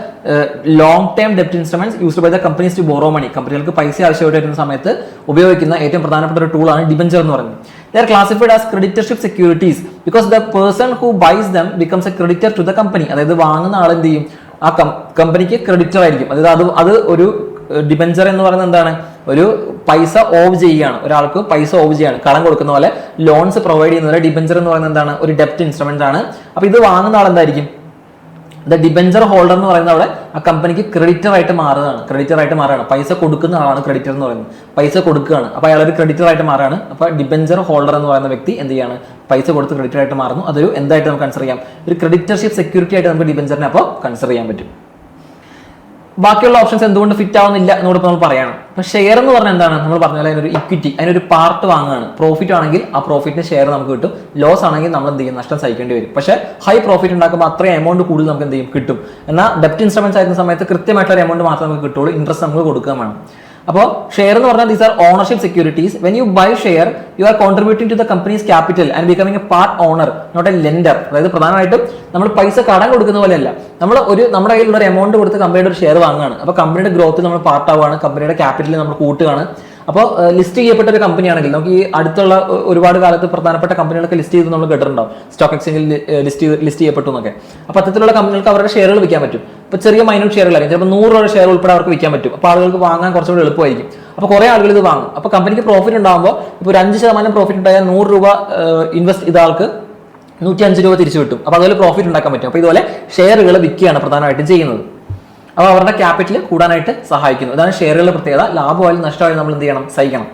ലോങ് ടേം ഡെപ്റ്റ് instruments used by the companies to borrow money. കമ്പനികൾക്ക് പൈസ ആവശ്യമായിട്ട് വരുന്ന സമയത്ത് ഉപയോഗിക്കുന്ന ഏറ്റവും പ്രധാനപ്പെട്ട ഒരു ടൂളാണ് ഡിബഞ്ചർ എന്ന് പറയുന്നത്. They are classified as creditorship securities because the person who buys them becomes a creditor to the company. അതായത് വാങ്ങുന്ന ആൾ എന്ത് ചെയ്യും, ആ കമ്പനിക്ക് ക്രെഡിറ്റർ ആയിരിക്കും. അതായത് അത് ഒരു ഡിബഞ്ചർ എന്ന് പറയുന്നത് എന്താണ്, ഒരു പൈസ ഓവ് ചെയ്യുകയാണ്, ഒരാൾക്ക് പൈസ ഓവ് ചെയ്യാണ്, കടം കൊടുക്കുന്ന പോലെ ലോൺസ് പ്രൊവൈഡ് ചെയ്യുന്ന പോലെ ഡിബഞ്ചർ എന്ന് പറയുന്നത് എന്താണ്, ഒരു ഡെപ്റ്റ് ഇൻസ്ട്രുമെന്റ് ആണ്. അപ്പൊ ഇത് വാങ്ങുന്ന ആൾ എന്തായിരിക്കും, ദ ഡിബഞ്ചർ ഹോൾഡർ എന്ന് പറയുന്നത് അവിടെ ആ കമ്പനിക്ക് ക്രെഡിറ്റർ ആയിട്ട് മാറുകയാണ്. പൈസ കൊടുക്കുന്ന ആളാണ് ക്രെഡിറ്റർ എന്ന് പറയുന്നത്, പൈസ കൊടുക്കുകയാണ്. അപ്പൊ അയാൾ ഒരു ക്രെഡിറ്റർ ആയിട്ട് മാറുകയാണ്. അപ്പൊ ഡിബഞ്ചർ ഹോൾഡർ എന്ന് പറയുന്ന വ്യക്തി എന്ത് ചെയ്യാണ്, പൈസ കൊടുത്ത് ക്രെഡിറ്റർ ആയിട്ട് മാറുന്നു. അതൊരു എന്തായിട്ട് നമുക്ക് കൺസിഡർ ചെയ്യാം, ഒരു ക്രെഡിറ്റർഷിപ്പ് സെക്യൂരിറ്റി ആയിട്ട് നമുക്ക് ഡിബഞ്ചറിനെ അപ്പോൾ കൺസിഡർ ചെയ്യാൻ പറ്റും. ബാക്കിയുള്ള ഓപ്ഷൻസ് എന്തുകൊണ്ട് ഫിറ്റ് ആവുന്നില്ല എന്നോട് നമ്മൾ പറയണം. അപ്പൊ ഷെയർ എന്ന് പറഞ്ഞാൽ എന്താണ്, നമ്മൾ പറഞ്ഞ പോലെ അതിനൊരു ഇക്വിറ്റി, അതിനൊരു പാർട്ട് വാങ്ങുകയാണ്. പ്രോഫിറ്റ് ആണെങ്കിൽ ആ പ്രോഫിറ്റിന്റെ ഷെയർ നമുക്ക് കിട്ടും, ലോസ് ആണെങ്കിൽ നമ്മൾ എന്ത് ചെയ്യും, നഷ്ടം സഹിക്കേണ്ടി വരും. പക്ഷേ ഹൈ പ്രോഫിറ്റ് ഉണ്ടാക്കുമ്പോൾ അത്രയും എമൗണ്ട് കൂടുതൽ നമുക്ക് എന്ത് ചെയ്യും, കിട്ടും. എന്നാൽ ഡെപ്റ്റ് ഇൻസ്ട്രുമെന്റ്സ് ആയിരുന്ന സമയത്ത് കൃത്യമായിട്ടുള്ള എമൗണ്ട് മാത്രമേ നമുക്ക് കിട്ടുള്ളൂ, ഇൻട്രസ്റ്റ് നമുക്ക് കൊടുക്കുകയും വേണം. അപ്പോൾ ഷെയർ എന്ന് പറഞ്ഞാൽ these are ownership securities. When you buy share you are contributing to the company's capital and becoming a part owner, not a lender. അതായത് പ്രധാനമായിട്ടും നമ്മൾ പൈസ കടം കൊടുക്കുന്ന പോലെയല്ല, നമ്മുടെ കയ്യിലുള്ള ഒരു എമൗണ്ട് കൊടുത്ത് കമ്പനിയുടെ ഒരു ഷെയർ വാങ്ങുകയാണ്. അപ്പോൾ കമ്പനിയുടെ ഗ്രോത്തിൽ നമ്മൾ പാർട്ട് ആവുകയാണ്, കമ്പനിയുടെ ക്യാപിറ്റൽ നമ്മൾ കൂട്ടുകയാണ്. അപ്പോൾ ലിസ്റ്റ് ചെയ്യപ്പെട്ട ഒരു കമ്പനി ആണെങ്കിൽ നമുക്ക് ഈ അടുത്തുള്ള ഒരുപാട് കാലത്ത് പ്രധാനപ്പെട്ട കമ്പനികളൊക്കെ ലിസ്റ്റ് ചെയ്ത് നമ്മൾ കേട്ടിട്ടുണ്ടാവും, സ്റ്റോക്ക് എക്സ്ചേഞ്ചിൽ ലിസ്റ്റ് ചെയ്യപ്പെട്ടു എന്നൊക്കെ. അപ്പോൾ അത്തരത്തിലുള്ള കമ്പനികൾക്ക് അവരുടെ ഷെയറുകൾ വിൽക്കാൻ പറ്റും. ഇപ്പോൾ ചെറിയ മൈന്യൂട്ട് ഷെയറുകളായിരിക്കും, ചിലപ്പോൾ 100 രൂപ ഷെയർ ഉൾപ്പെടെ അവർക്ക് വിൽക്കാൻ പറ്റും. അപ്പോൾ ആളുകൾക്ക് വാങ്ങാൻ കുറച്ചുകൂടി എളുപ്പമായിരിക്കും. അപ്പോൾ കുറേ ആളുകൾ ഇത് വാങ്ങും. അപ്പോൾ കമ്പനിക്ക് പ്രോഫിറ്റ് ഉണ്ടാകുമ്പോൾ ഇപ്പോൾ ഒരു 5% പ്രോഫിറ്റ് ഉണ്ടായാൽ 100 രൂപ ഇൻവെസ്റ്റ് ചെയ്ത ആൾക്ക് 105 രൂപ തിരിച്ചു കിട്ടും. അപ്പോൾ അതുപോലെ പ്രോഫിറ്റ് ഉണ്ടാക്കാൻ പറ്റും. അപ്പോൾ ഇതുപോലെ ഷെയറുകൾ വിൽക്കുകയാണ് പ്രധാനമായിട്ടും ചെയ്യുന്നത്. അപ്പോൾ അവരുടെ ക്യാപിറ്റൽ കൂടാനായിട്ട് സഹായിക്കുന്നു. ഇതാണ് ഷെയറുകളുടെ പ്രത്യേകത. ലാഭമായാലും നഷ്ടമായാലും നമ്മൾ എന്ത് ചെയ്യണം, സഹിക്കണം.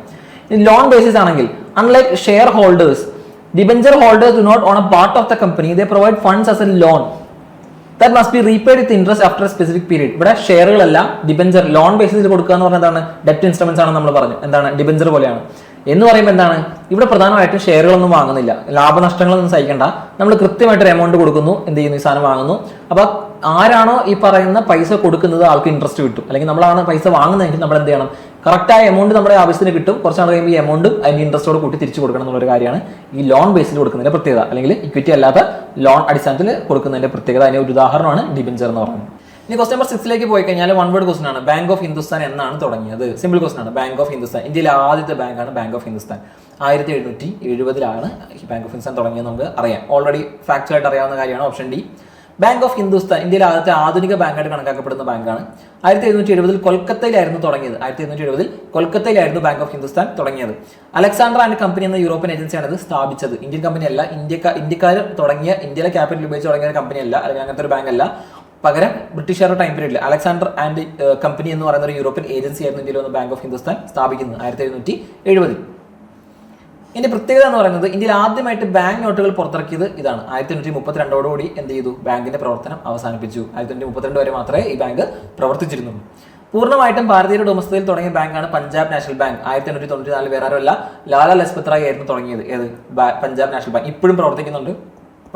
ഇനി ലോൺ ബേസിസ് ആണെങ്കിൽ unlike share holders, debenture holders do not own a part of the company, they provide funds as a loan that must be repaid with interest after a specific period. ഇവിടെ ഷെയറുകളെല്ലാം ഡിബഞ്ചർ ലോൺ ബേസിസിൽ കൊടുക്കുക എന്ന് പറഞ്ഞാൽ എന്താണ്, ഡെപ്റ്റ് ഇൻസ്ട്രുമെന്റ്സ് ആണ് നമ്മൾ പറഞ്ഞു, എന്താണ് ഡിബഞ്ചർ പോലെയാണ് എന്ന് പറയുമ്പോൾ എന്താണ്, ഇവിടെ പ്രധാനമായിട്ടും ഷെയറുകളൊന്നും വാങ്ങുന്നില്ല, ലാഭനഷ്ടങ്ങളൊന്നും സഹിക്കേണ്ട, നമ്മൾ കൃത്യമായിട്ടൊരു എമൗണ്ട് കൊടുക്കുന്നു, എന്ത് ചെയ്യുന്നു, ഈ സാധനം വാങ്ങുന്നു. അപ്പൊ ആരാണോ ഈ പറയുന്ന പൈസ കൊടുക്കുന്നത് ആൾക്ക് ഇൻട്രസ്റ്റ് കിട്ടും, അല്ലെങ്കിൽ നമ്മളാണ് പൈസ വാങ്ങുന്നതെങ്കിൽ നമ്മൾ എന്ത് ചെയ്യണം, കറക്റ്റായ എമൗണ്ട് നമ്മുടെ ആവശ്യത്തിന് കിട്ടും. കുറച്ച് നാൾ കഴിയുമ്പോൾ ഈ എമൗണ്ട് അതിന്റെ ഇൻട്രസ്റ്റോട് കൂട്ടി തിരിച്ചു കൊടുക്കണം എന്നുള്ളൊരു കാര്യമാണ് ഈ ലോൺ ബേസിൽ കൊടുക്കുന്നതിന്റെ പ്രത്യേകത, അല്ലെങ്കിൽ ഇക്വിറ്റി അല്ലാത്ത ലോൺ അടിസ്ഥാനത്തിൽ കൊടുക്കുന്നതിന്റെ പ്രത്യേകത. അതിന്റെ ഒരു ഉദാഹരണമാണ് ഡിബഞ്ചർ എന്ന് പറയുന്നത്. ഇനി ക്വസ്റ്റ്യൻ നമ്പർ 6 പോയി കഴിഞ്ഞാൽ വൺ വേർഡ് ക്വസ്റ്റൻ ആണ്. ബാങ്ക് ഓഫ് ഹിന്ദുസ്ഥാൻ എന്നാണ് തുടങ്ങിയത്? സിമ്പിൾ ക്വസ്റ്റൻ ആണ്. ബാങ്ക് ഓഫ് ഹിന്ദുസ്ഥാൻ ഇന്ത്യയിലെ ആദ്യത്തെ ബാങ്കാണ് bank of Hindustan. 1770 bank of Hindustan തുടങ്ങിയത് നമുക്ക് അറിയാം, ഓൾറെഡി ഫാക്ച്വലായിട്ട് അറിയാവുന്ന കാര്യമാണ്. Option D. Bank of Hindustan ഇന്ത്യയിലെ ആദ്യത്തെ ആധുനിക ബാങ്കായിട്ട് കണക്കാക്കപ്പെടുന്ന ബാങ്കാണ്. 1770 കൊൽക്കത്തയിലായിരുന്നു തുടങ്ങിയത്. 1770 കൊൽക്കത്തയിലായിരുന്നു ബാങ്ക് ഓഫ് ഹിന്ദുസ്ഥാൻ തുടങ്ങിയത്. അലക്സാണ്ടർ ആൻഡ് കമ്പനി എന്ന യൂറോപ്യൻ ഏജൻസിയാണ് ഇത് സ്ഥാപിച്ചത്. ഇന്ത്യൻ കമ്പനി അല്ല, ഇന്ത്യക്കാർ തുടങ്ങിയ, ഇന്ത്യയിലെ ക്യാപിറ്റൽ ഉപയോഗിച്ച് തുടങ്ങിയ ഒരു കമ്പനി അല്ല, അല്ലെങ്കിൽ അങ്ങനത്തെ ഒരു ബാങ്ക് അല്ല. പകരം ബ്രിട്ടീഷുകാരുടെ ടൈം പീരീഡിൽ അലക്സാണ്ടർ ആൻഡ് കമ്പനി എന്ന് പറയുന്ന ഒരു യൂറോപ്യൻ ഏജൻസി ആയിരുന്നു ഇന്ത്യയിൽ വന്ന് ബാങ്ക് ഓഫ് ഹിന്ദുസ്ഥാൻ സ്ഥാപിക്കുന്നത് 1770. ഇതിന്റെ പ്രത്യേകത എന്ന് പറയുന്നത് ഇന്ത്യയിൽ ആദ്യമായിട്ട് ബാങ്ക് നോട്ടുകൾ പുറത്തിറക്കിയത് ഇതാണ്. 1832 എന്ത് ചെയ്തു, ബാങ്കിന്റെ പ്രവർത്തനം അവസാനിപ്പിച്ചു. 1832 വരെ മാത്രമേ ഈ ബാങ്ക് പ്രവർത്തിച്ചിരുന്നുള്ളൂ. പൂർണ്ണമായിട്ടും ഭാരതീയ ഉടമസ്ഥതയിൽ തുടങ്ങിയ ബാങ്കാണ് പഞ്ചാബ് നാഷണൽ ബാങ്ക്. 1894 വേറെ ആരുമല്ല, ലാലാ ലജ്പത് റായ് ആയിരുന്നു തുടങ്ങിയത്. ഏത് പഞ്ചാബ് നാഷണൽ ബാങ്ക് ഇപ്പോഴും പ്രവർത്തിക്കുന്നുണ്ട്.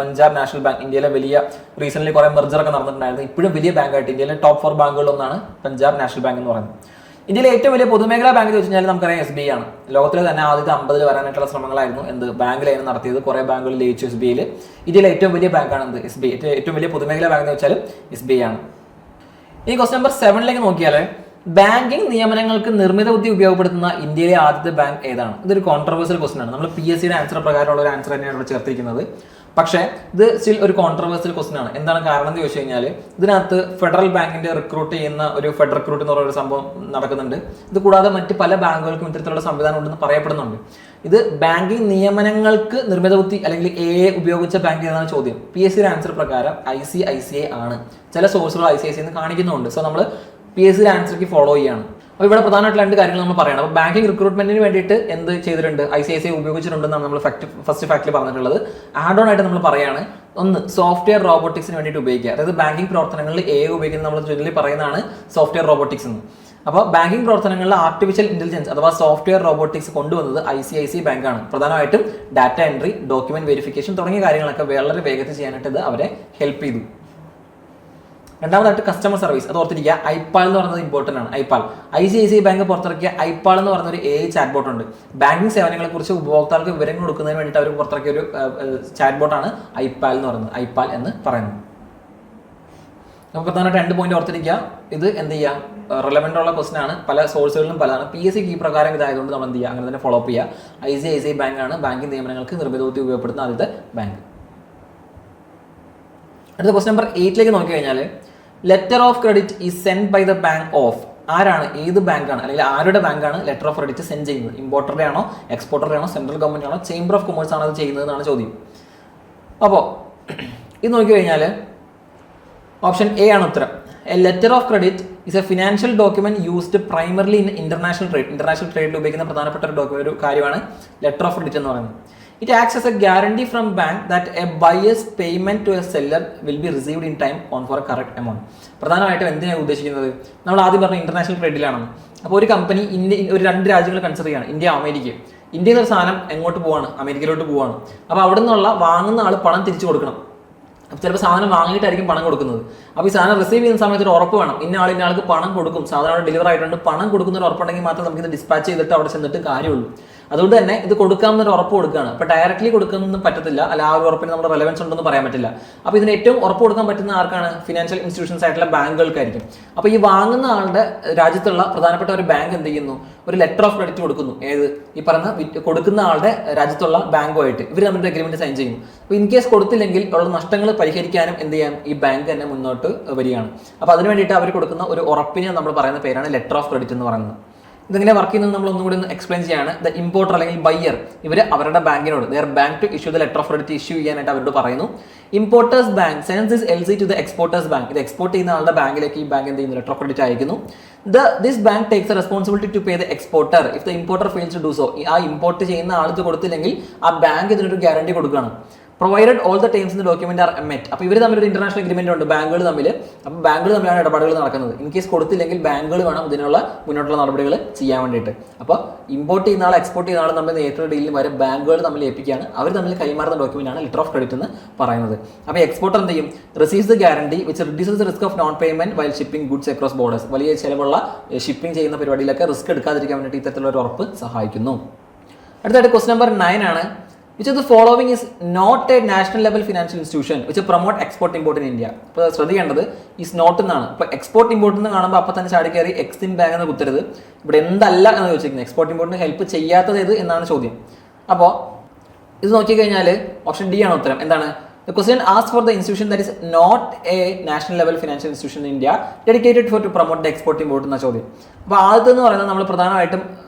പഞ്ചാബ് നാഷണൽ ബാങ്ക് ഇന്ത്യയിലെ വലിയ, റീസെന്റ് കുറെ മെർജർ ഒക്കെ നടന്നിട്ടുണ്ടായിരുന്നു. ഇപ്പോഴും വലിയ ബാങ്കായിട്ട് ഇന്ത്യയിലെ ടോപ്പ് 4 ബാങ്കുകളിലൊന്നാണ് പഞ്ചാബ് നാഷണൽ ബാങ്ക് എന്ന് പറയുന്നത്. ഇന്ത്യയിലെ ഏറ്റവും വലിയ പൊതുമേഖലാ ബാങ്ക് ചോദിച്ചു കഴിഞ്ഞാൽ നമുക്കറിയാം SBI ആണ്. ലോകത്തിലെ തന്നെ ആദ്യത്തെ 50 വരാനായിട്ടുള്ള ശ്രമങ്ങളായിരുന്നു ബാങ്കിലായിരുന്നു നടത്തിയത്. കുറെ ബാങ്കുകൾ ലയിച്ചു SBIയിൽ. ഇന്ത്യയിലെ ഏറ്റവും വലിയ ബാങ്കാണ് SBI. ഏറ്റവും വലിയ പൊതുമേഖലാ ബാങ്ക് എന്ന് വെച്ചാൽ SBI ആണ്. ഈ ക്വസ്റ്റ്യൻ നമ്പർ 7 നോക്കിയാൽ ബാങ്കിങ് നിയമനങ്ങൾക്ക് നിർമ്മിത ബുദ്ധി ഉപയോഗപ്പെടുത്തുന്ന ഇന്ത്യയിലെ ആദ്യത്തെ ബാങ്ക് ഏതാണ്? ഇതൊരു കോൺട്രവേഴ്സ്യൽ ക്വസ്റ്റൻ ആണ്. നമ്മൾ PSCയുടെ ആൻസർ പ്രകാരമുള്ള ഒരു ആൻസർ തന്നെയാണ് ഇവിടെ ചേർത്തിരിക്കുന്നത്. പക്ഷേ ഇത് സ്റ്റിൽ ഒരു കോൺട്രവേഴ്സ്യൽ ക്വസ്റ്റൻ ആണ്. എന്താണ് കാരണം എന്ന് ചോദിച്ചു കഴിഞ്ഞാൽ ഇതിനകത്ത് ഫെഡറൽ ബാങ്കിന്റെ റിക്രൂട്ട് ചെയ്യുന്ന ഒരു ഫെഡ് റിക്രൂട്ട് എന്ന് പറയുന്ന ഒരു സംഭവം നടക്കുന്നുണ്ട്. ഇത് കൂടാതെ മറ്റ് പല ബാങ്കുകൾക്കും ഇത്തരത്തിലുള്ള സംവിധാനം ഉണ്ടെന്ന് പറയപ്പെടുന്നുണ്ട്. ഇത് ബാങ്കിങ് നിയമനങ്ങൾക്ക് നിർമ്മിത ബുദ്ധി അല്ലെങ്കിൽ AI ഉപയോഗിച്ച ബാങ്ക് ഏതാണ് ചോദ്യം. PSCയുടെ ആൻസർ പ്രകാരം ICICI ആണ്. ചില സോഴ്സുകൾ ICICI എന്ന് കാണിക്കുന്നുണ്ട്. സോ നമ്മൾ PSCയുടെ ആൻസർക്ക് ഫോളോ ചെയ്യാണ്. അപ്പോൾ ഇവിടെ പ്രധാനമായിട്ട് 2 കാര്യങ്ങൾ നമ്മൾ പറയണം. അപ്പോൾ ബാങ്കിങ് റിക്രൂട്ട്മെന്റിന് വേണ്ടിയിട്ട് എന്ത് ചെയ്തിട്ടുണ്ട്, ICICI ഉപയോഗിച്ചിട്ടുണ്ടെന്നാണ് നമ്മൾ ഫസ്റ്റ് ഫാക്ടിൽ പറഞ്ഞിട്ടുള്ളത്. ആഡ് ഓൺ ആയിട്ട് നമ്മൾ പറയാണ്, ഒന്ന് സോഫ്റ്റ്വെയർ റോബോട്ടിക്സിന് വേണ്ടിയിട്ട് ഉപയോഗിക്കുക. അതായത് ബാങ്കിങ് പ്രവർത്തനങ്ങളിൽ AI ഉപയോഗിക്കുന്നത് നമ്മൾ ജനറലി പറയുന്നതാണ് സോഫ്റ്റ്വെയർ റോബോട്ടിക്സ് എന്ന്. അപ്പോൾ ബാങ്കിങ് പ്രവർത്തനങ്ങളിൽ ആർട്ടിഫിഷ്യൽ ഇന്റലിജൻസ് അഥവാ സോഫ്റ്റ്വെയർ റോബോട്ടിക്സ് കൊണ്ടുവന്നത് ICICI ബാങ്കാണ്. പ്രധാനമായിട്ടും ഡാറ്റ എൻട്രി, ഡോക്യുമെന്റ് വെരിഫിക്കേഷൻ തുടങ്ങിയ കാര്യങ്ങളൊക്കെ വളരെ വേഗത്തിൽ ചെയ്യാനായിട്ട് ഇത് അവരെ ഹെൽപ്പ് ചെയ്തു. രണ്ടാമതായിട്ട് കസ്റ്റമർ സർവീസ്, അത് ഓർത്തിരിക്കുക. ഐപ്പാൽ എന്ന് പറയുന്നത് ഇമ്പോർട്ടൻ്റ് ആണ്. ICICI ബാങ്ക് പുറത്തിറക്കിയ ഐപ്പാൽ എന്ന് പറയുന്ന ഒരു ചാറ്റ് ബോട്ട് ഉണ്ട്. ബാങ്കിങ് സേവനങ്ങളെ കുറിച്ച് ഉപഭോക്താക്കൾക്ക് വിവരങ്ങൾ കൊടുക്കുന്നതിന് വേണ്ടിയിട്ട് അവർ പുറത്തിറക്കിയ ഒരു ചാറ്റ് ബോട്ടാണ് ഐപ്പാൽ എന്ന് പറയുന്നത്, ഐപ്പാൽ എന്ന് പറയുന്നത്. നമുക്ക് പ്രധാനമായിട്ട് 2 പോയിന്റ് ഓർത്തിരിക്കുക. ഇത് എന്ത് ചെയ്യുക, റിലവൻ്റ് ഉള്ള ക്വസ്റ്റൻ ആണ്, പല സോഴ്സുകളിലും പലതാണ്. PSC ഈ പ്രകാരം ഇതായതുകൊണ്ട് നമ്മൾ എന്ത് ചെയ്യുക, അങ്ങനെ തന്നെ ഫോളോ അപ്പ് ചെയ്യുക. ICICI ബാങ്കാണ് ബാങ്കിങ് നിയമനങ്ങൾക്ക് നിർമ്മിത ബുദ്ധി ഉപയോഗപ്പെടുത്തുന്ന ആദ്യത്തെ ബാങ്ക്. അടുത്ത ക്വസ്റ്റൻ നമ്പർ 8 നോക്കിക്കഴിഞ്ഞാൽ, letter of credit is send by the bank of, ആരാണ്, ഏത് ബാങ്കാണ് അല്ലെങ്കിൽ ആരുടെ ബാങ്കാണ് ലെറ്റർ ഓഫ് ക്രെഡിറ്റ് സെൻഡ് ചെയ്യുന്നത്? ഇമ്പോർട്ടറുടെ ആണോ, എക്സ്പോർട്ടറുടെ ആണോ, സെൻട്രൽ ഗവൺമെന്റ് ആണോ, ചേംബർ ഓഫ് കൊമേഴ്സ് ആണോ അത് ചെയ്യുന്നതെന്നാണ് ചോദ്യം. അപ്പോൾ ഇത് നോക്കിക്കഴിഞ്ഞാൽ ഓപ്ഷൻ എ ആണ് ഉത്തരം. A letter of credit is a financial document used primarily in international trade. International ട്രേഡിൽ ഉപയോഗിക്കുന്ന പ്രധാനപ്പെട്ട ഒരു കാര്യമാണ് ലെറ്റർ ഓഫ് ക്രെഡിറ്റ് എന്ന് പറയുന്നത്. It acts as a guarantee from bank that a buyer's payment to a seller will be received in time on for a correct amount. പ്രധാനമായിട്ടും എന്തിനാണ് ഉദ്ദേശിക്കുന്നത്? നമ്മൾ ആദ്യം പറഞ്ഞ ഇന്റർനാഷണൽ ട്രേഡിലാണെന്ന്. അപ്പോൾ ഒരു കമ്പനി ഒരു 2 രാജ്യങ്ങൾ കൺസിഡർ ചെയ്യാണ്, ഇന്ത്യ അമേരിക്ക. ഇന്ത്യയിൽ നിന്ന് ഒരു സാധനം എങ്ങോട്ട് പോവാണ്, അമേരിക്കയിലോട്ട് പോവാണ്. അപ്പോൾ അവിടെ നിന്നുള്ള വാങ്ങുന്ന ആൾ പണം തിരിച്ചു കൊടുക്കണം. അപ്പോൾ ചിലപ്പോൾ സാധനം വാങ്ങിയിട്ടായിരിക്കും പണം കൊടുക്കുന്നത്. അപ്പോൾ ഈ സാധനം റിസീവ് ചെയ്യുന്ന സമയത്ത് ഒരു ഉറപ്പ് വേണം, ഇന്ന ആൾക്ക് പണം കൊടുക്കും, സാധനം ഡെലിവർ ആയിട്ടുണ്ട്, പണം കൊടുക്കുന്ന ഒരു ഉറപ്പുണ്ടെങ്കിൽ മാത്രം നമുക്ക് ഇത് ഡിസ്പാച്ച് ചെയ്തിട്ട് അവിടെ ചെന്നിട്ട് കാര്യമുള്ളൂ. അതുകൊണ്ട് തന്നെ ഇത് കൊടുക്കാമെന്നൊരു ഉറപ്പ് കൊടുക്കുകയാണ്. അപ്പോൾ ഡയറക്റ്റ്ലി കൊടുക്കുന്നൊന്നും പറ്റത്തില്ല, അല്ല ആ ഒരു ഉറപ്പിന് നമ്മുടെ റെലവൻസ് ഉണ്ടെന്ന് പറയാൻ പറ്റില്ല. അപ്പോൾ ഇതിന് ഏറ്റവും ഉറപ്പ് കൊടുക്കാൻ പറ്റുന്ന ആർക്കാണ്? ഫിനാൻഷ്യൽ ഇൻസ്റ്റിറ്റ്യൂഷൻസ് ആയിട്ടുള്ള ബാങ്കുകൾക്കായിരിക്കും. അപ്പോൾ ഈ വാങ്ങുന്ന ആളുടെ രാജ്യത്തുള്ള പ്രധാനപ്പെട്ട ഒരു ബാങ്ക് എന്ത് ചെയ്യുന്നു, ഒരു ലെറ്റർ ഓഫ് ക്രെഡിറ്റ് കൊടുക്കുന്നു. ഏത്? ഈ പറഞ്ഞ കൊടുക്കുന്ന ആളുടെ രാജ്യത്തുള്ള ബാങ്കുമായിട്ട് ഇവർ തമ്മിൽ അഗ്രിമെന്റ് സൈൻ ചെയ്യുന്നു. അപ്പോൾ ഇൻ കേസ് കൊടുത്തില്ലെങ്കിൽ ഉള്ള നഷ്ടങ്ങൾ പരിഹരിക്കാനും എന്ത് ചെയ്യാൻ ഈ ബാങ്ക് തന്നെ മുന്നോട്ട് വരികയാണ്. അപ്പോൾ അതിന് വേണ്ടിയിട്ട് അവർ കൊടുക്കുന്ന ഒരു ഉറപ്പിനെ നമ്മൾ പറയുന്ന പേരാണ് ലെറ്റർ ഓഫ് ക്രെഡിറ്റ് എന്ന് പറയുന്നത്. ഇതെങ്ങനെ വർക്ക് ചെയ്യുന്നത് നമ്മൾ ഒന്നും കൂടി ഒന്ന് എക്സ്പ്ലെയിൻ ചെയ്യാണ്. ദ ഇമ്പോർട്ടർ അല്ലെങ്കിൽ ബയ്യർ ഇവർ അവരുടെ ബാങ്കിനോട് bank to issue the letter of credit issue ചെയ്യാനായിട്ട് അവരോട് പറയുന്നു. Importer's bank sends this LC to the exporter's bank. ഇത് എക്സ്പോർട്ട് ചെയ്യുന്ന ആളുടെ ബാങ്കിലേക്ക് ഈ ബാങ്ക് എന്ത് ചെയ്യുന്നു, ലെറ്റർ ഓഫ് ക്രെഡിറ്റ് അയക്കുന്നു. This bank takes the responsibility to pay the exporter if the importer fails to do so. ആ ഇമ്പോർട്ട് ചെയ്യുന്ന ആൾക്ക് കൊടുത്തില്ലെങ്കിൽ ആ ബാങ്ക് ഇതിനൊരു ഗ്യാരണ്ടി കൊടുക്കുകയാണ്. Provided all the terms in the document R met. അപ്പോൾ ഇവർ തമ്മിൽ ഒരു ഇന്റർനാഷണൽ അഗ്രിമെന്റ് ഉണ്ട് ബാങ്കുകൾ തമ്മിൽ. അപ്പോൾ ബാങ്കുകൾ തമ്മിലാണ് ഇടപാടുകൾ നടക്കുന്നത്. ഇൻ കേസ് കൊടുത്തില്ലെങ്കിൽ ബാങ്കുകൾ വേണം ഇതിനുള്ള മുന്നോട്ടുള്ള നടപടികൾ ചെയ്യാൻ വേണ്ടിയിട്ട്. അപ്പോൾ ഇമ്പോർട്ട് ചെയ്യുന്ന ആൾ എക്സ്പോർട്ട് ചെയ്യുന്ന ആൾ തമ്മിൽ നേരിട്ടുള്ള ഡീലിൽ വരെ ബാങ്കുകൾ തമ്മിൽ ഏൽപ്പിക്കുകയാണ്. അവർ തമ്മിൽ കൈമാറുന്ന ഡോക്യുമെന്റ് ആണ് ലെറ്റർ ഓഫ് ക്രെഡിറ്റ് എന്ന് പറയുന്നത്. അപ്പോൾ എക്സ്പോർട്ടർ എന്ത് ചെയ്യും, receives the guarantee which reduces the risk of non payment while shipping goods across borders. വലിയ ചിലവുള്ള ഷിപ്പിംഗ് ചെയ്യുന്ന പരിപാടിയിലൊക്കെ റിസ്ക് എടുക്കാതിരിക്കാൻ വേണ്ടിയിട്ട് ഇത്തരത്തിലുള്ള ഒരു ഉറപ്പ് സഹായിക്കുന്നു. അടുത്തായിട്ട് ക്വസ്റ്റ്യൻ നമ്പർ 9 ആണ്. Which of the following is not a national level financial institution which promote export import in India? അപ്പോൾ ശ്രദ്ധിക്കേണ്ടത് ഈസ് നോട്ട് എന്നാണ്. ഇപ്പോൾ എക്സ്പോർട്ട് ഇമ്പോർട്ട് എന്ന് കാണുമ്പോൾ അപ്പോൾ തന്നെ ചാടി കയറി എക്സിം ബാങ്ക് എന്ന് കുത്തരുത്. ഇവിടെ എന്തല്ല എന്ന് ചോദിച്ചിരിക്കുന്നത്, എക്സ്പോർട്ട് ഇമ്പോർട്ടിന് ഹെൽപ്പ് ചെയ്യാത്തത് ഏത് എന്നാണ് ചോദ്യം. അപ്പോൾ ഇത് നോക്കിക്കഴിഞ്ഞാൽ ഓപ്ഷൻ ഡി ആണ് ഉത്തരം. എന്താണ്? The question asks for the institution that is not a national level financial institution in India dedicated to promote the export import എന്ന ചോദ്യം. അപ്പോൾ ആദ്യത്തെ എന്ന് പറയുന്നത് നമ്മൾ പ്രധാനമായിട്ടും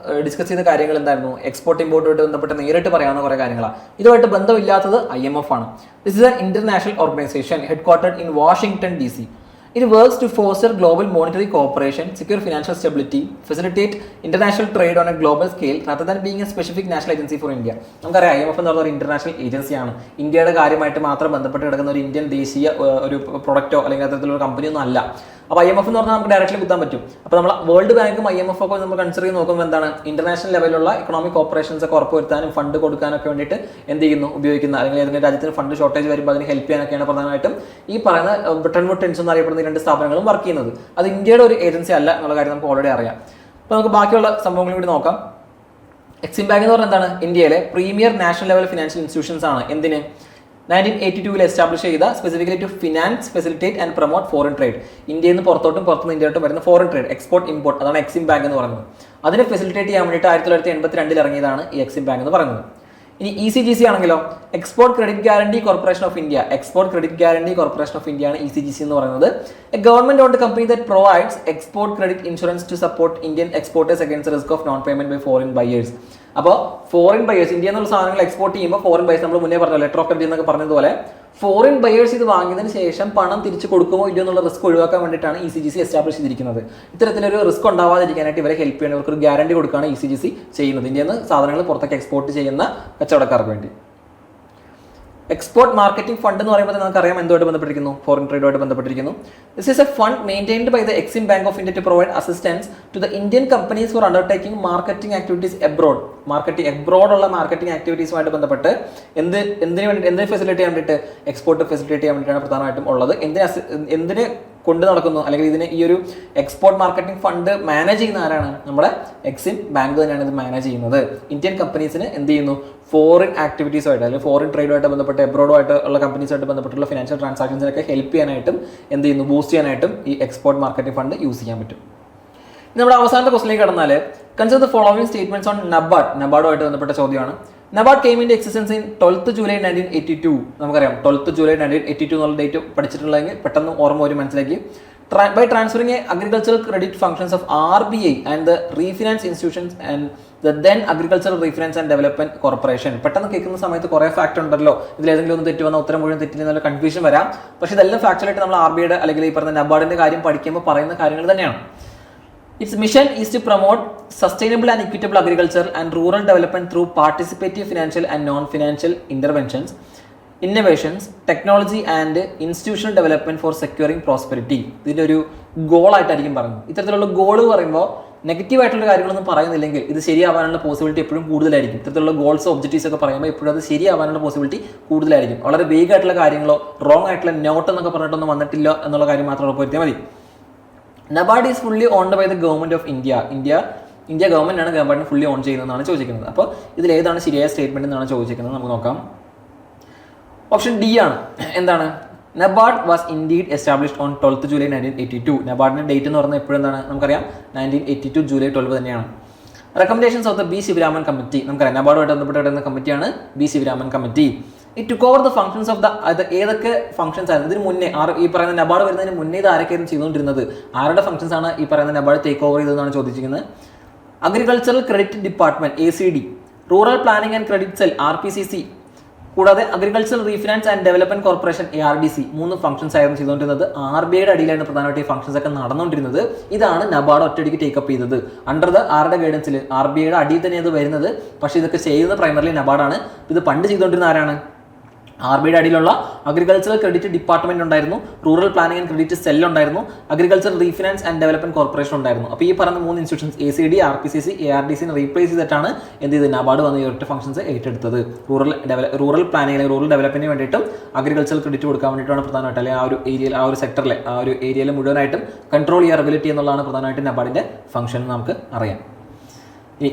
ഡിസ്കസ് ചെയ്ത കാര്യങ്ങൾ എന്തായിരുന്നു, എക്സ്പോർട്ട് ഇമ്പോർട്ടുമായിട്ട് ബന്ധപ്പെട്ട് നേരിട്ട് പറയാവുന്ന കുറേ കാര്യങ്ങളാണ്. ഇതുമായിട്ട് ബന്ധമില്ലാത്തത് IMF ആണ്. This is an international organization headquartered in Washington DC. It works to foster global monetary cooperation, secure financial stability, facilitate international trade on a global scale rather than being a specific national agency for India. നമുക്കറിയാം IMF എന്ന് പറയുന്ന ഒരു ഇന്റർനാഷണൽ ഏജൻസിയാണ്. ഇന്ത്യയുടെ കാര്യമായിട്ട് മാത്രം ബന്ധപ്പെട്ട് കിടക്കുന്ന ഒരു ഇന്ത്യൻ ദേശീയ ഒരു പ്രൊഡക്റ്റോ അല്ലെങ്കിൽ അത്തരത്തിലുള്ള കമ്പനിയൊന്നും അല്ല. അപ്പോൾ IMF എന്ന് പറഞ്ഞാൽ നമുക്ക് ഡയറക്റ്റ്ലി കുത്താൻ പറ്റും. അപ്പോൾ നമ്മൾ വേൾഡ് ബാങ്കും IMF ഒക്കെ നമ്മൾ കൺസിഡർ ചെയ്ത് നോക്കുമ്പോൾ എന്താണ്, ഇന്റർനാഷണൽ ലെവലിലുള്ള എക്കണോമിക് ഓപ്പറേഷൻസ് ഒക്കെ ഉറപ്പുവരുത്താനും ഫണ്ട് കൊടുക്കാനൊക്കെ വേണ്ടിയിട്ട് എന്ത് ചെയ്യുന്നു, ഉപയോഗിക്കുന്ന അല്ലെങ്കിൽ ഏതെങ്കിലും രാജ്യത്തിന് ഫണ്ട് ഷോർട്ടേജ് വരുമ്പോൾ അതിന് ഹെൽപ്പ് ചെയ്യാനൊക്കെയാണ് പ്രധാനമായിട്ടും ഈ പറയുന്ന ബ്രിട്ടൻ വുഡ്സ് എന്നറിയപ്പെടുന്ന 2 സ്ഥാപനങ്ങളും വർക്ക് ചെയ്യുന്നത്. അത് ഇന്ത്യയുടെ ഒരു ഏജൻസി അല്ല എന്നുള്ള കാര്യം നമുക്ക് ഓൾറെഡി അറിയാം. അപ്പോൾ നമുക്ക് ബാക്കിയുള്ള സംഭവങ്ങളും കൂടി നോക്കാം. എക്സിം ബാങ്ക് എന്ന് പറഞ്ഞാൽ എന്താണ്, ഇന്ത്യയിലെ premier national level financial institutions ആണ്. എന്തിന്? 1982 എസ്റ്റാബ്ലിഷ് ചെയ്ത specifically to finance, facilitate and promote foreign trade. ഇന്ത്യയിൽ നിന്ന് പുറത്തോട്ടും പുറത്തുനിന്ന് ഇന്ത്യയിലോട്ടും വരുന്ന ഫോറിൻ ട്രേഡ്, എക്സ്പോർട്ട് ഇമ്പോർട്ട്, അതാണ് എക്സിം ബാങ്ക് എന്ന് പറയുന്നത്. അതിനെ ഫെസിലിറ്റേറ്റ് ചെയ്യാൻ വേണ്ടിയിട്ട് 1982 ഇറങ്ങിയതാണ് ഈ എക്സിം ബാങ്ക് എന്ന് പറയുന്നത്. ഇനി ECGC ആണെങ്കിലോ, export credit guarantee corporation of India. Export credit guarantee corporation of India ആണ് ECGC എന്ന് പറയുന്നത്. A government owned company that provides export credit insurance to support Indian exporters against risk of non payment by foreign buyers. അപ്പോൾ ഫോറിൻ ബയേഴ്സ്, ഇന്ത്യ എന്നുള്ള സാധനങ്ങൾ എക്സ്പോർട്ട് ചെയ്യുമ്പോൾ ഫോറിൻ ബയേഴ്സ്, നമ്മൾ മുന്നേ പറഞ്ഞ ലെറ്റർ ഓഫ് ക്രെഡിറ്റ് എന്നൊക്കെ പറഞ്ഞതുപോലെ ഫോറിൻ ബയേഴ്സ് ഇത് വാങ്ങിയതിന് ശേഷം പണം തിരിച്ചു കൊടുക്കുമോ ഇല്ലയോ എന്നുള്ള റിസ്ക് ഒഴിവാക്കാൻ വേണ്ടിയിട്ടാണ് ECGC എസ്റ്റാബ്ലിഷ് ചെയ്തിരിക്കുന്നത്. ഇത്തരത്തിലൊരു റിസ്ക് ഉണ്ടാവാതിരിക്കാനായിട്ട് ഇവരെ ഹെൽപ്പ് ചെയ്യാൻ ഇവർക്ക് ഒരു ഗ്യാരണ്ടി കൊടുക്കുകയാണ് ECGC ചെയ്യുന്നത്, ഇന്ത്യയിൽ നിന്ന് സാധനങ്ങൾ പുറത്തേക്ക് എക്സ്പോർട്ട് ചെയ്യുന്ന കച്ചവടക്കാർക്ക് വേണ്ടി. എക്സ്പോർട്ട് മാർക്കറ്റിംഗ് ഫണ്ട് എന്ന് പറയുമ്പോൾ നമുക്കറിയാം എന്തുമായിട്ട് ബന്ധപ്പെട്ടിരിക്കുന്നു, ഫോറിൻ ട്രേഡുമായിട്ട് ബന്ധപ്പെട്ടിരിക്കുന്നു. This is a fund maintained by the Exim bank of India to provide assistance to the Indian companies for undertaking marketing activities abroad. എബ്രോഡുള്ള മാർക്കറ്റിംഗ് ആക്ടിവിറ്റീസുമായിട്ട് ബന്ധപ്പെട്ട് എന്തിനു ഫെസിലിറ്റേറ്റ് ചെയ്യാൻ വേണ്ടിയിട്ട്, എക്സ്പോർട്ട് ഫെസിലിറ്റേറ്റ് ചെയ്യാൻ വേണ്ടിയിട്ടാണ് പ്രധാനമായിട്ടും ഉള്ളത്. എന്തിന് കൊണ്ട് നടക്കുന്നു, അല്ലെങ്കിൽ ഇതിന് ഈ ഒരു എക്സ്പോർട്ട് മാർക്കറ്റിംഗ് ഫണ്ട് മാനേജ് ചെയ്യുന്ന ആരാണ്? നമ്മുടെ എക്സിം ബാങ്ക് തന്നെയാണ് ഇത് മാനേജ് ചെയ്യുന്നത്. ഇന്ത്യൻ കമ്പനീസിന് എന്ത് ചെയ്യുന്നു? ഫോറിൻ ആക്ടിവിറ്റീസുമായിട്ട് അല്ലെങ്കിൽ ഫോറിൻ ട്രേഡുമായിട്ട് ബന്ധപ്പെട്ട് എബ്രോഡുമായിട്ട് ഉള്ള കമ്പനീസുമായിട്ട് ബന്ധപ്പെട്ടുള്ള ഫിനാൻഷ്യൽ ട്രാൻസാക്ഷൻസിനൊക്കെ ഹെൽപ്പ് ചെയ്യാനായിട്ടും എന്ത് ചെയ്യുന്നു? ബൂസ്റ്റ് ചെയ്യാനായിട്ടും ഈ എക്സ്പോർട്ട് മാർക്കറ്റിംഗ് ഫണ്ട് യൂസ് ചെയ്യാൻ പറ്റും. നമ്മുടെ അവസാനത്തെ ക്വസ്റ്റിലേക്ക് കടന്നാൽ consider the following statements on NABARD. നബാർഡുമായിട്ട് ബന്ധപ്പെട്ട ചോദ്യമാണ്. NABARD came in existence in 12th July 1982. നമുക്കറിയാം 12th July 1982 എന്നുള്ള ഡേറ്റ് പഠിച്ചിട്ടുള്ളതെങ്കിൽ പെട്ടെന്ന് ഓർമ്മ ഒരു മനസ്സിലാക്കി. By transferring agricultural credit functions of RBI and the refinance institutions and the then Agricultural Refinance and Development Corporation. പെട്ടെന്ന് കേൾക്കുന്ന സമയത്ത് കുറേ ഫാക്ട് ഉണ്ടല്ലോ, ഇതിലേതെങ്കിലും ഒന്ന് തെറ്റ് വന്നാൽ ഉത്തരം മുഴുവൻ തെറ്റില്ലെന്നുള്ള കൺഫ്യൂഷൻ വരാം. പക്ഷേ ഇതെല്ലാം ഫാക്ച്വലായിട്ട് നമ്മൾ RBIയുടെ അല്ലെങ്കിൽ ഈ പറഞ്ഞ നബാർഡിന്റെ കാര്യം പഠിക്കുമ്പോൾ പറയുന്ന കാര്യങ്ങൾ തന്നെയാണ്. Its mission is to promote sustainable and equitable agriculture and rural development through participative financial and non-financial interventions, innovations, technology and institutional development for securing prosperity. ഇതിൻ്റെ ഒരു ഗോളായിട്ടായിരിക്കും പറയുന്നത്. ഇത്തരത്തിലുള്ള ഗോൾ പറയുമ്പോൾ നെഗറ്റീവ് ആയിട്ടുള്ള കാര്യങ്ങളൊന്നും പറയുന്നില്ലെങ്കിൽ ഇത് ശരിയാവാനുള്ള പോസിബിലിറ്റി എപ്പോഴും കൂടുതലായിരിക്കും. ഇത്തരത്തിലുള്ള ഗോൾസ് ഒബ്ജക്റ്റീവ്സ് ഒക്കെ പറയുമ്പോൾ എപ്പോഴും അത് ശരിയാവാനുള്ള പോസിബിലിറ്റി കൂടുതലായിരിക്കും. വളരെ വേഗ് ആയിട്ടുള്ള കാര്യങ്ങളോ റോങ് ആയിട്ടുള്ള നോട്ട് എന്നൊക്കെ പറഞ്ഞിട്ടൊന്നും വന്നിട്ടില്ല എന്നുള്ള കാര്യം മാത്രം ഉറപ്പുവരുത്തിയാൽ മതി. NABARD is fully owned by the government of India. India government ആണ് നബാർഡിനെ ഫുള്ളി ഓൺ ചെയ്യുന്നതെന്നാണ് ചോദിക്കുന്നത്. അപ്പോൾ ഇതിൽ ഏതാണ് ശരിയായ സ്റ്റേറ്റ്മെന്റ് എന്നാണ് ചോദിക്കുന്നത്, നമുക്ക് നോക്കാം. ഓപ്ഷൻ ഡി ആണ്. എന്താണ്? NABARD was indeed established on 12th July 1982. നബാർഡിന്റെ ഡേറ്റ് എന്ന് പറഞ്ഞാൽ എപ്പോഴും എന്താണ്? നമുക്കറിയാം 1982 July 12 തന്നെയാണ്. Recommendations of the B Sivaraman committee. നമുക്കറിയാം നബാർഡുമായിട്ട് ബന്ധപ്പെട്ട് കമ്മിറ്റിയാണ് ബി ശിവരാമൻ കമ്മിറ്റി. ഈ took over the functions of the ഏതൊക്കെ ഫംഗ്ഷൻസ് ആയിരുന്നു ഇതിന് മുന്നേ? ഈ പറയുന്ന നബാർഡ് വരുന്നതിന് മുന്നേ ഇത് ആരൊക്കെയായിരുന്നു ചെയ്തുകൊണ്ടിരുന്നത്? ആരുടെ ഫംഗ്ഷൻസ് ആണ് ഈ പറയുന്ന നബാർഡ് ടേക്ക് ഓവർ ചെയ്തതെന്നാണ് ചോദിച്ചിരിക്കുന്നത്. Agricultural credit department ACD, rural planning and credit cell RPCC, കൂടാതെ agricultural refinance and development corporation ARDC. 3 functions ആയിരുന്നു ചെയ്തുകൊണ്ടിരുന്നത്. RBIയുടെ അടിയിലായിരുന്നു പ്രധാനമായിട്ട് ഈ ഫംഗ്ഷൻസ് ഒക്കെ നടന്നുകൊണ്ടിരുന്നത്. ഇതാണ് നബാർഡ് ഒറ്റയടിക്ക് ടേക്കപ്പ് ചെയ്തത്. അണ്ടർ ദ ആരുടെ ഗൈഡൻസിൽ? RBIയുടെ അടിയിൽ തന്നെ അത് വരുന്നത്. പക്ഷേ ഇതൊക്കെ ചെയ്യുന്നത് പ്രൈമറിലി നബാർഡാണ്. ഇത് പണ്ട് ചെയ്തുകൊണ്ടിരുന്ന ആരാണ്? RBIയുടെ അടിയിലുള്ള അഗ്രികൾച്ചറൽ ക്രെഡിറ്റ് ഡിപ്പാർട്ട്മെന്റ് ഉണ്ടായിരുന്നു, rural planning and credit cell ഉണ്ടായിരുന്നു, agriculture refinance and development corporation ഉണ്ടായിരുന്നു. അപ്പോൾ ഈ പറഞ്ഞ 3 institutions ACD, RPCC, ARDC replace ചെയ്തിട്ടാണ് എന്ത് ചെയ്ത് നബാർഡ് വന്ന് ഈ ഒറ്റ ഫംഗ്ഷൻസ് ഏറ്റെടുത്തത്. റൂറൽ പ്ലാനിംഗ് അല്ലെങ്കിൽ റൂറൽ ഡെവലപ്മെന്റിന് വേണ്ടിയിട്ടും അഗ്രികൾച്ചറൽ ക്രെഡിറ്റ് കൊടുക്കാൻ വേണ്ടിയിട്ടാണ് പ്രധാനമായിട്ട്, അല്ലെങ്കിൽ ആ ഒരു ഏരിയയിൽ ആ ഒരു സെക്ടറിലെ ആ ഒരു ഏരിയയിൽ മുഴുവനായിട്ടും കൺട്രോൾ ചെയ്യുക, റെഗുലേറ്റ് എന്നുള്ളതാണ് പ്രധാനമായിട്ട് നബാർഡിന്റെ ഫംഗ്ഷൻ നമുക്ക് അറിയാം. ഇനി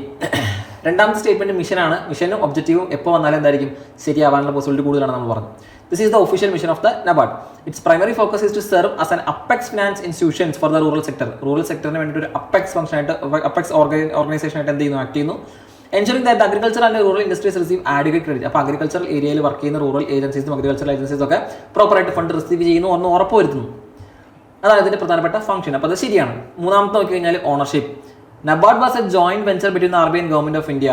രണ്ടാമത്തെ സ്റ്റേറ്റ്മെന്റ് മിഷനാണ്. മിഷനും ഒബ്ജക്റ്റീവും എപ്പോൾ വന്നാലും എന്തായിരിക്കും? ശരിയാവാനുള്ള പോസിബിലിറ്റി കൂടുതലാണ് നമ്മൾ പറഞ്ഞു. This is the official mission of the NABARD. Its primary focus is to serve as an apex finance institutions for the rural sector. Rural സെക്ടറിന് വേണ്ടിയിട്ട് ഒരു അപ്പെക്സ് ഫംഗ്ഷൻ ആയിട്ട് അപ്പെക്സ് ഓർഗനൈസേഷൻ ആയിട്ട് എന്ത് ചെയ്യുന്നു? ആക്ട് ചെയ്യുന്നു. Ensuring that the agriculture and rural industries receive adequate credit. അപ്പോൾ അഗ്രികൾച്ചറൽ ഏരിയയിൽ വർക്ക് ചെയ്യുന്ന റൂറൽ ഏജൻസീസും അഗ്രികൾച്ചറൽ ഏജൻസീസും ഒക്കെ പ്രോപ്പറായിട്ട് ഫണ്ട് റിസീവ് ചെയ്യുന്നു എന്ന് ഉറപ്പുവരുത്തുന്നു. അതാണ് ഇതിന്റെ പ്രധാനപ്പെട്ട ഫംഗ്ഷൻ. അപ്പോൾ അത് ശരിയാണ്. മൂന്നാമത്തെ നോക്കി കഴിഞ്ഞാൽ ownership. NABARD was A joint venture between RBI and government of India.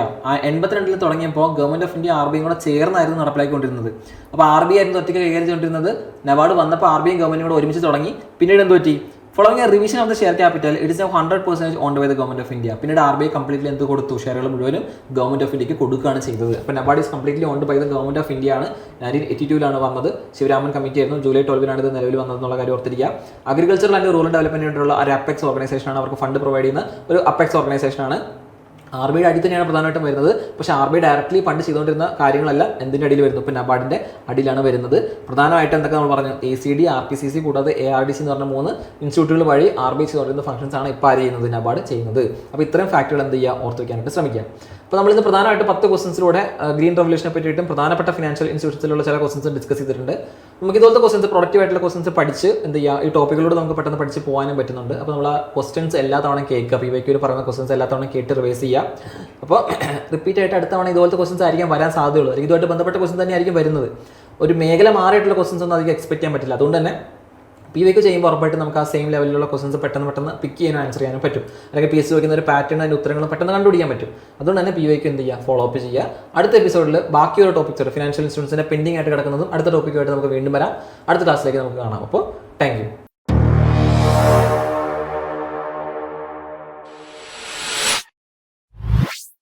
82 തുടങ്ങിയപ്പോൾ ഗവൺമെന്റ് ഓഫ് ഇന്ത്യ RBI കൂടെ ചേർന്നായിരുന്നു നടപ്പിലാക്കിക്കൊണ്ടിരുന്നത്. അപ്പോൾ RBI ആയിരുന്നു ഒറ്റയ്ക്ക് കൈകാര്യം ചെയ്തുകൊണ്ടിരുന്നത്. നബാർഡ് വന്നപ്പോൾ RBI ഗവൺമെന്റും കൂടെ ഒരുമിച്ച് തുടങ്ങി. പിന്നീട് എന്ത് പറ്റി? Following a revision of the share capital it is now 100% owned by the government of India. പിന്നീട് RBI കംപ്ലീറ്റ്ലി എന്ത് കൊടുത്തു? ഷെയറുകൾ മുഴുവനും ഗവൺമെന്റ് ഓഫ് ഇന്ത്യക്ക് കൊടുക്കുകയാണ് ചെയ്തത്. അപ്പോൾ NABARD is completely owned by the government of India ആണ്. 1982 വന്നത്. ശിവരാമൻ കമ്മിറ്റി ആയിരുന്നു. July 12 ഇത് നിലവിൽ വന്നതെന്നുള്ള കാര്യം ഓർത്തിരിക്കുക. അഗ്രികൾച്ചർ ആൻഡ് റൂറൽ ഡെവലപ്മെന്റിനുള്ള ഒരു അപ്പെക്സ് ഓർഗനൈസേഷനാണ്, അവർക്ക് ഫണ്ട് പ്രൊവൈഡ് ചെയ്യുന്ന ഒരു അപ്പെക്സ് ഓർഗനൈസേഷനാണ്. RBIയുടെ അടി തന്നെയാണ് പ്രധാനമായിട്ടും വരുന്നത്. പക്ഷേ RBI ഡയറക്റ്റ്ലി ഫണ്ട് ചെയ്തുകൊണ്ടിരുന്ന കാര്യങ്ങളെല്ലാം എന്തിൻ്റെ അടിയിൽ വരുന്നു? ഇപ്പോൾ നബാർഡിൻ്റെ അടിയിലാണ് വരുന്നത്. പ്രധാനമായിട്ട് എന്തൊക്കെ നമ്മൾ പറഞ്ഞു? ACD, RPCC കൂടാതെ ARDC എന്ന് പറഞ്ഞ 3 ഇൻസ്റ്റിറ്റ്യൂട്ടുകൾ വഴി RBI ചെയ്തുകൊണ്ടിരുന്ന ഫംഗ്ഷൻസ് ആണ് ഇപ്പോൾ ആര് ചെയ്യുന്നത്? നബാർഡ് ചെയ്യുന്നത്. അപ്പോൾ ഇത്രയും ഫാക്ടുകൾ എന്ത് ചെയ്യുക? ഓർത്ത് വയ്ക്കാനായിട്ട് ശ്രമിക്കുക. അപ്പോൾ നമ്മളിന്ന് പ്രധാനമായിട്ട് 10 ക്വസ്റ്റൻസിലൂടെ ഗ്രീൻ റവല്യൂഷനെ പറ്റിയിട്ടും പ്രധാനപ്പെട്ട ഫിനാൻഷ്യൽ ഇൻസ്റ്റിറ്റ്യൂഷൻസിലുള്ള ചില ക്വസ്റ്റൻസ് ഡിസ്കസ് ചെയ്തിട്ടുണ്ട്. നമുക്ക് ഇതുപോലത്തെ ക്വസ്റ്റൻസ് പ്രൊഡക്റ്റീവ് ആയിട്ടുള്ള ക്വസ്റ്റൻസ് പഠിച്ച് എന്ത് ചെയ്യുക? ഈ ടോപ്പിക്കിലൂടെ നമുക്ക് പെട്ടെന്ന് പഠിച്ച് പോകാനും പറ്റുന്നുണ്ട്. അപ്പോൾ നമ്മൾ ആ ക്വസ്റ്റൻസ് എല്ലാ തവണ കേൾക്കുക. PYQ പറയുന്ന ക്വസ്റ്റൻസ് എല്ലാ തവണ കേട്ട് റിവൈസ് ചെയ്യുക. അപ്പോൾ റിപ്പീറ്റ് ആയിട്ട് അടുത്ത തവണ ഇതുപോലത്തെ ക്വസ്റ്റൻസ് ആയിരിക്കും വരാൻ സാധ്യതയുള്ളൂ. അല്ലെങ്കിൽ ഇതുമായിട്ട് ബന്ധപ്പെട്ട ക്വസ്റ്റൻ തന്നെ ആയിരിക്കും വരുന്നത്. ഒരു മേഖല മാറിയിട്ടുള്ള ക്വസ്റ്റൻസ് ഒന്നും അധികം എക്സ്പെക്ട് ചെയ്യാൻ പറ്റില്ല. അതുകൊണ്ട് തന്നെ PYQ ചെയ്യുമ്പോൾ ഉറപ്പായിട്ട് നമുക്ക് ആ സെയിം ലെവലിലുള്ള ക്വസ്റ്റൻസ് പെട്ടെന്ന് പിക്ക് ചെയ്യാനും ആൻസർ ചെയ്യാനും പറ്റും. അല്ലെങ്കിൽ PSC വയ്ക്കുന്ന ഒരു പാറ്റേൺ അതിൻ്റെ ഉത്തരങ്ങളും പെട്ടെന്ന് കണ്ടുപിടിക്കാൻ പറ്റും. അതുകൊണ്ട് തന്നെ PYQ എന്ത് ചെയ്യുക? ഫോളോ അപ്പ് ചെയ്യുക. അടുത്ത എപ്പിസോഡിൽ ബാക്കിയുള്ള ടോപ്പിക്സ് ഫിനാൻഷ്യൽ ഇൻസ്റ്റിറ്റ്യൂഷൻസിൻ്റെ പെൻഡിംഗ് ആയിട്ട് കിടക്കുന്നതും അടുത്ത ടോപ്പിക്കുമായിട്ട് നമുക്ക് വീണ്ടും വരാം. അടുത്ത ക്ലാസ്സിലേക്ക് നമുക്ക് കാണാം. അപ്പോൾ താങ്ക് യു.